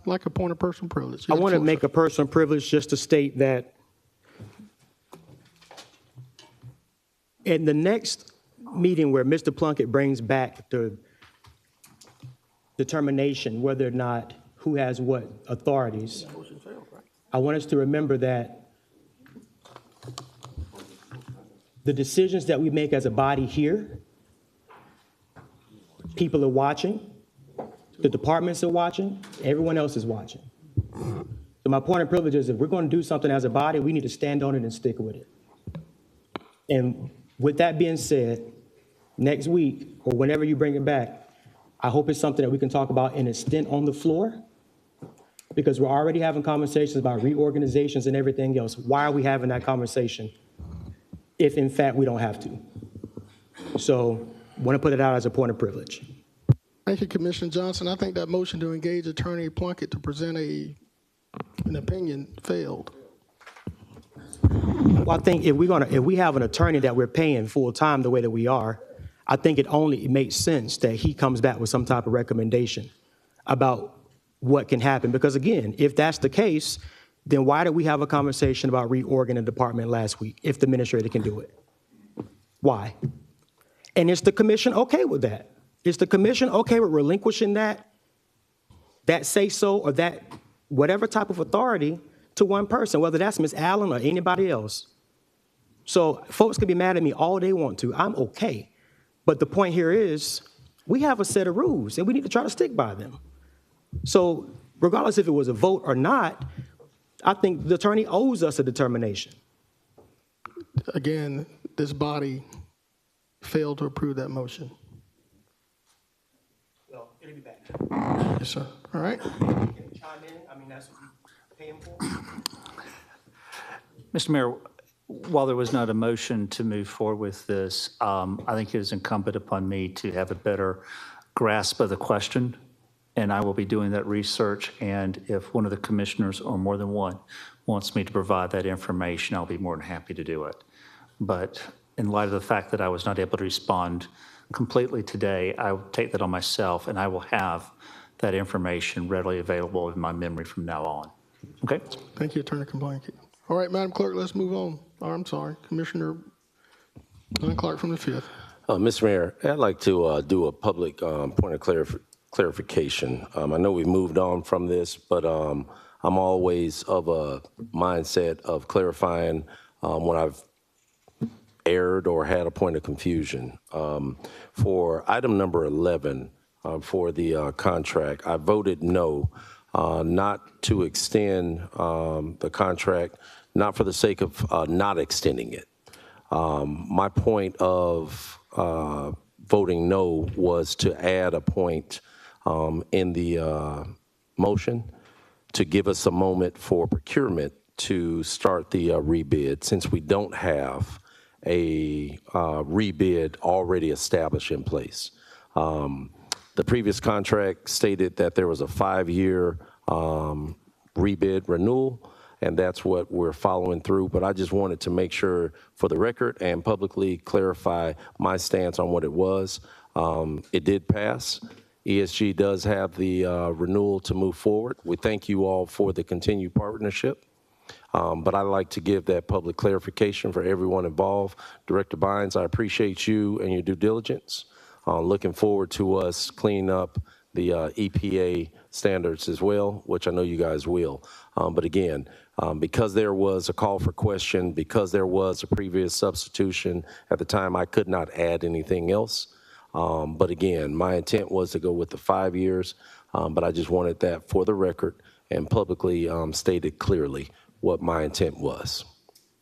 like a point of personal privilege. I want to make a personal privilege just to state that in the next meeting where Mr. Plunkett brings back the determination whether or not who has what authorities, I want us to remember that the decisions that we make as a body here, people are watching, the departments are watching, everyone else is watching. So my point of privilege is if we're going to do something as a body, we need to stand on it and stick with it. And with that being said, next week or whenever you bring it back, I hope it's something that we can talk about in a stint on the floor, because we're already having conversations about reorganizations and everything else. Why are we having that conversation if in fact we don't have to? So I want to put it out as a point of privilege. Thank you, Commissioner Johnson. I think that motion to engage Attorney Plunkett to present an opinion failed. Well, I think if we have an attorney that we're paying full time the way that we are, I think it makes sense that he comes back with some type of recommendation about what can happen. Because again, if that's the case, then why did we have a conversation about reorganizing the department last week if the administrator can do it? Why? And is the commission okay with that? Is the commission okay with relinquishing that say-so or that whatever type of authority to one person, whether that's Ms. Allen or anybody else? So folks can be mad at me all they want to. I'm okay. But the point here is we have a set of rules and we need to try to stick by them. So regardless if it was a vote or not, I think the attorney owes us a determination. Again, this body failed to approve that motion. Well, it'll be back. Yes, sir. All right. Chime in. I mean, that's what we pay him for. Mr. Mayor, while there was not a motion to move forward with this, I think it is incumbent upon me to have a better grasp of the question, and I will be doing that research, and if one of the commissioners or more than one wants me to provide that information, I'll be more than happy to do it. But in light of the fact that I was not able to respond completely today, I will take that on myself, and I will have that information readily available in my memory from now on. Okay? Thank you, Attorney Plunkett. All right, Madam Clerk, let's move on. Oh, I'm sorry, Commissioner Clark from the 5th. Mr. Mayor, I'd like to do a public point of clarification. I know we moved on from this, but I'm always of a mindset of clarifying when I've erred or had a point of confusion. For item number 11, for the contract. I voted no, not to extend the contract, not for the sake of not extending it. My point of voting no was to add a point in the motion to give us a moment for procurement to start the rebid, since we don't have a rebid already established in place. The previous contract stated that there was a 5-year rebid renewal, and that's what we're following through. But I just wanted to make sure, for the record, and publicly clarify my stance on what it was. It did pass. ESG does have the renewal to move forward. We thank you all for the continued partnership. But I'd like to give that public clarification for everyone involved. Director Bynes, I appreciate you and your due diligence. Looking forward to us cleaning up the EPA standards as well, which I know you guys will. But again, because there was a call for question, because there was a previous substitution at the time, I could not add anything else. But again, my intent was to go with the 5 years, but I just wanted that for the record and publicly stated clearly what my intent was.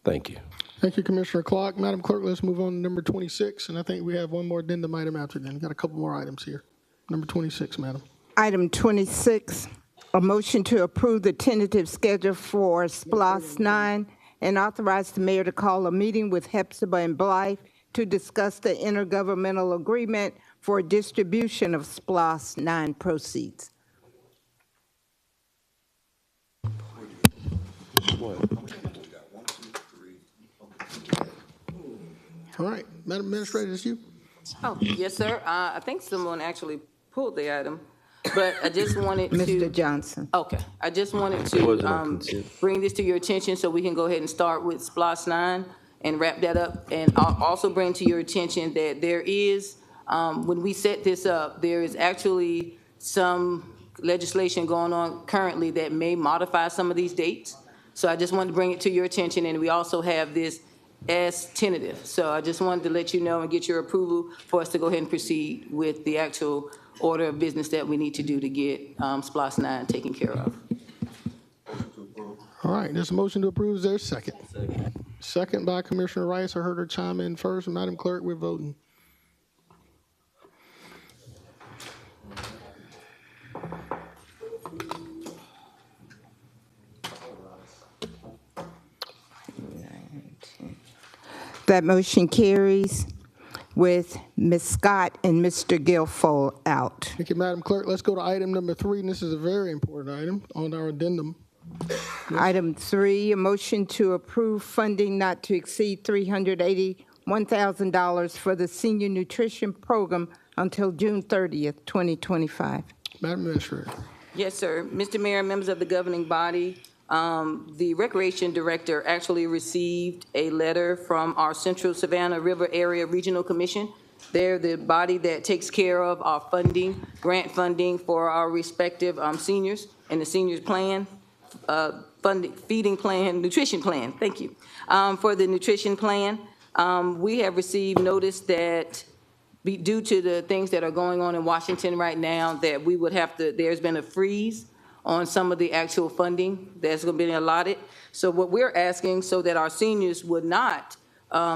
Thank you. Thank you, Commissioner Clark. Madam Clerk, let's move on to number 26, and I think we have one more addendum item after then. We've got a couple more items here. Number 26, Madam. Item 26, a motion to approve the tentative schedule for SPLOST 9 and authorize the mayor to call a meeting with Hepzibah and Blythe to discuss the intergovernmental agreement for distribution of SPLOST 9 proceeds. All right, Madam Administrator, it's you. Oh, yes, sir. I think someone actually pulled the item, but I just wanted to. Mr. Johnson. Okay, I just wanted to bring this to your attention so we can go ahead and start with SPLOST 9 and wrap that up. And I'll also bring to your attention that there is, when we set this up, there is actually some legislation going on currently that may modify some of these dates. So I just wanted to bring it to your attention, and we also have this as tentative. So I just wanted to let you know and get your approval for us to go ahead and proceed with the actual order of business that we need to do to get SPLOST 9 taken care of. All right, there's a motion to approve. Is there a second? Second by Commissioner Rice. I heard her chime in first. Madam Clerk, we're voting. That motion carries with Ms. Scott and Mr. Guilfoyle out. Thank you, Madam Clerk. Let's go to item number 3, and this is a very important item on our addendum. Item 3, a motion to approve funding not to exceed $381,000 for the senior nutrition program until June 30th, 2025. Madam Administrator. Yes, sir. Mr. Mayor, members of the governing body, the Recreation Director actually received a letter from our Central Savannah River Area Regional Commission. They're the body that takes care of our funding, grant funding for our respective seniors and the seniors plan, feeding plan, nutrition plan, thank you. For the nutrition plan, we have received notice that due to the things that are going on in Washington right now, that we would have to, there's been a freeze on some of the actual funding that's going to be allotted. So what we're asking, so that our seniors would not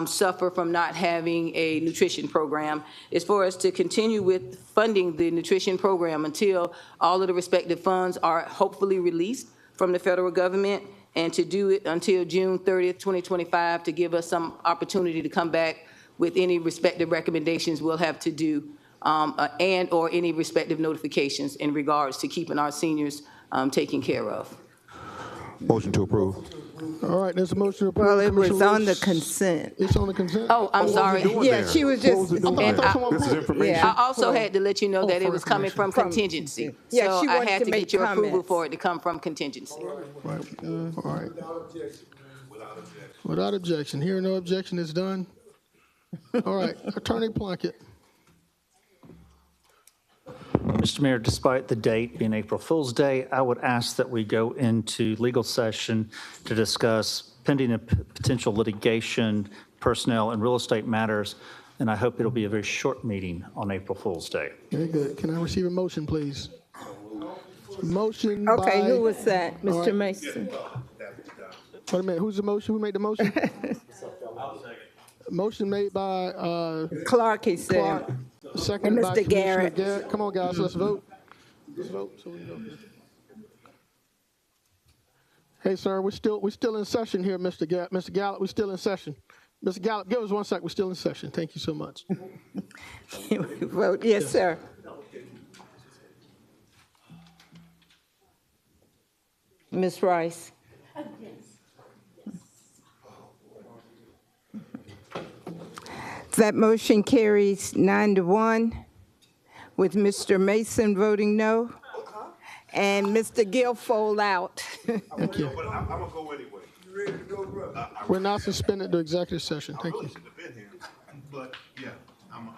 suffer from not having a nutrition program, is for us to continue with funding the nutrition program until all of the respective funds are hopefully released from the federal government, and to do it until June 30th, 2025, to give us some opportunity to come back with any respective recommendations we'll have to do and or any respective notifications in regards to keeping our seniors taken care of. Motion to approve. All right, there's a motion to approve. Well, it was on the consent. It's on the consent? Oh, I'm sorry. Yeah, she was just. This is information. I also had to let you know that it was coming from contingency. Yeah, she So I wanted had to to make get your approval comments. for it to come from contingency. Right. All right. Without objection. Hearing no objection, is done. All right, Attorney Plunkett. Mr. Mayor, despite the date being April Fool's Day, I would ask that we go into legal session to discuss pending and potential litigation, personnel, and real estate matters and I hope it'll be a very short meeting on April Fool's Day. Very good. Can I receive a motion, please? Motion Okay, by. who was that? All Mr. right. Mason? Wait a minute, who's the motion? Who made the motion? Motion made by Clark, he said. Clark, seconded And by Mr. Commissioner Garrett. Garrett. Come on, guys, let's vote. Let's vote so we can go. Hey, sir, we're still in session here, Mr. Gallup. Mr. Gallup, we're still in session. Mr. Gallup, give us 1 sec. We're still in session. Thank you so much. Vote yes, sir. Ms. Rice? That motion carries 9-1 with Mr. Mason voting no and Mr. Guilfoyle out. Thank you. But I'm gonna go anyway. You ready to go, brother? We're now suspended to executive session. Thank you. But yeah, I'm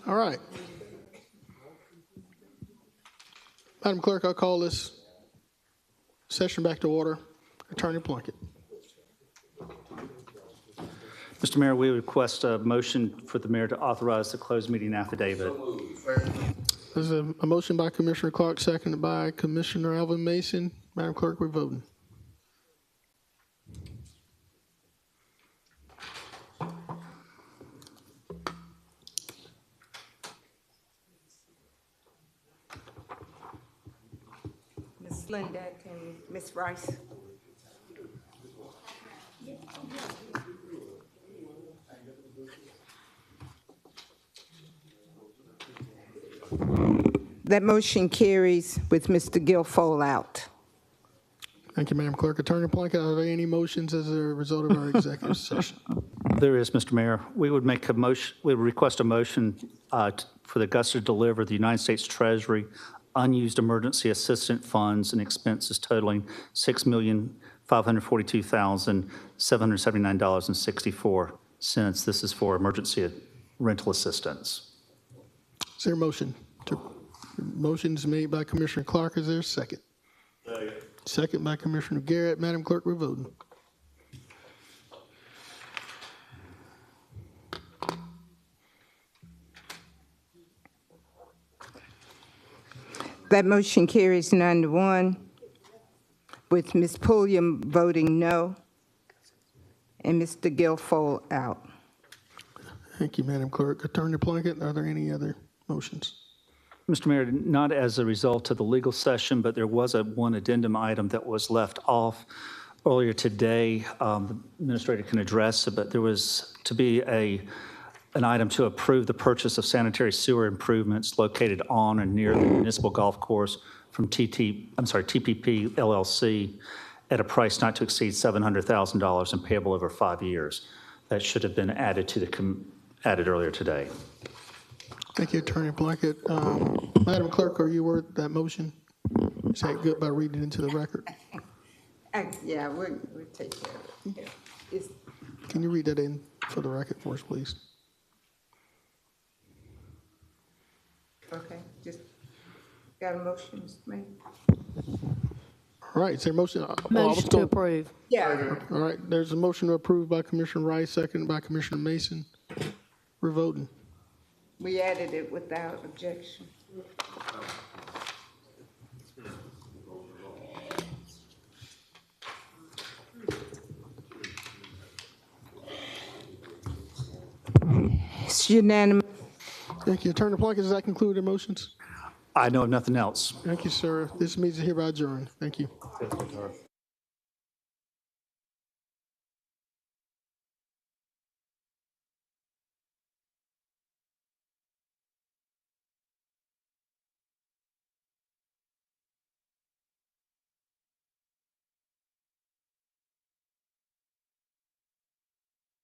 All right. Madam Clerk, I'll call this session back to order. Attorney Plunkett. Mr. Mayor, we request a motion for the mayor to authorize the closed meeting affidavit. There's a motion by Commissioner Clark, seconded by Commissioner Alvin Mason. Madam Clerk, we're voting. Ms. Lindeck and Ms. Rice. That motion carries with Mr. Guilfoyle out. Thank you, Madam Clerk. Attorney Plunkett, are there any motions as a result of our executive session? There is, Mr. Mayor. We would make a motion, we would request a motion for the Augusta to deliver the United States Treasury unused emergency assistance funds and expenses totaling $6,542,779.64. This is for emergency rental assistance. Is there a motion? Motion is made by Commissioner Clark. Is there a second? Second by Commissioner Garrett. Madam Clerk, we're voting. That motion carries 9-1, with Ms. Pulliam voting no and Mr. Guilfoyle out. Thank you, Madam Clerk. Attorney Plunkett, are there any other motions? Mr. Mayor, not as a result of the legal session, but there was one addendum item that was left off earlier today. The administrator can address it, but there was to be an item to approve the purchase of sanitary sewer improvements located on and near the municipal golf course from TPP LLC at a price not to exceed $700,000 and payable over 5 years. That should have been added added earlier today. Thank you, Attorney Plunkett. Madam Clerk, are you aware of that motion? Is that good by reading it into the record? Yeah, we'll take care of it. Can you read that in for the record for us, please? Okay, just got a motion, Mr. Mayor? All right, is there a motion? Motion to approve. Yeah. All right, there's a motion to approve by Commissioner Rice, seconded by Commissioner Mason. We're voting. We added it without objection. It's unanimous. Thank you. Attorney Plunkett, does that conclude the motions? I know of nothing else. Thank you, sir. This meeting is hereby adjourned. Thank you.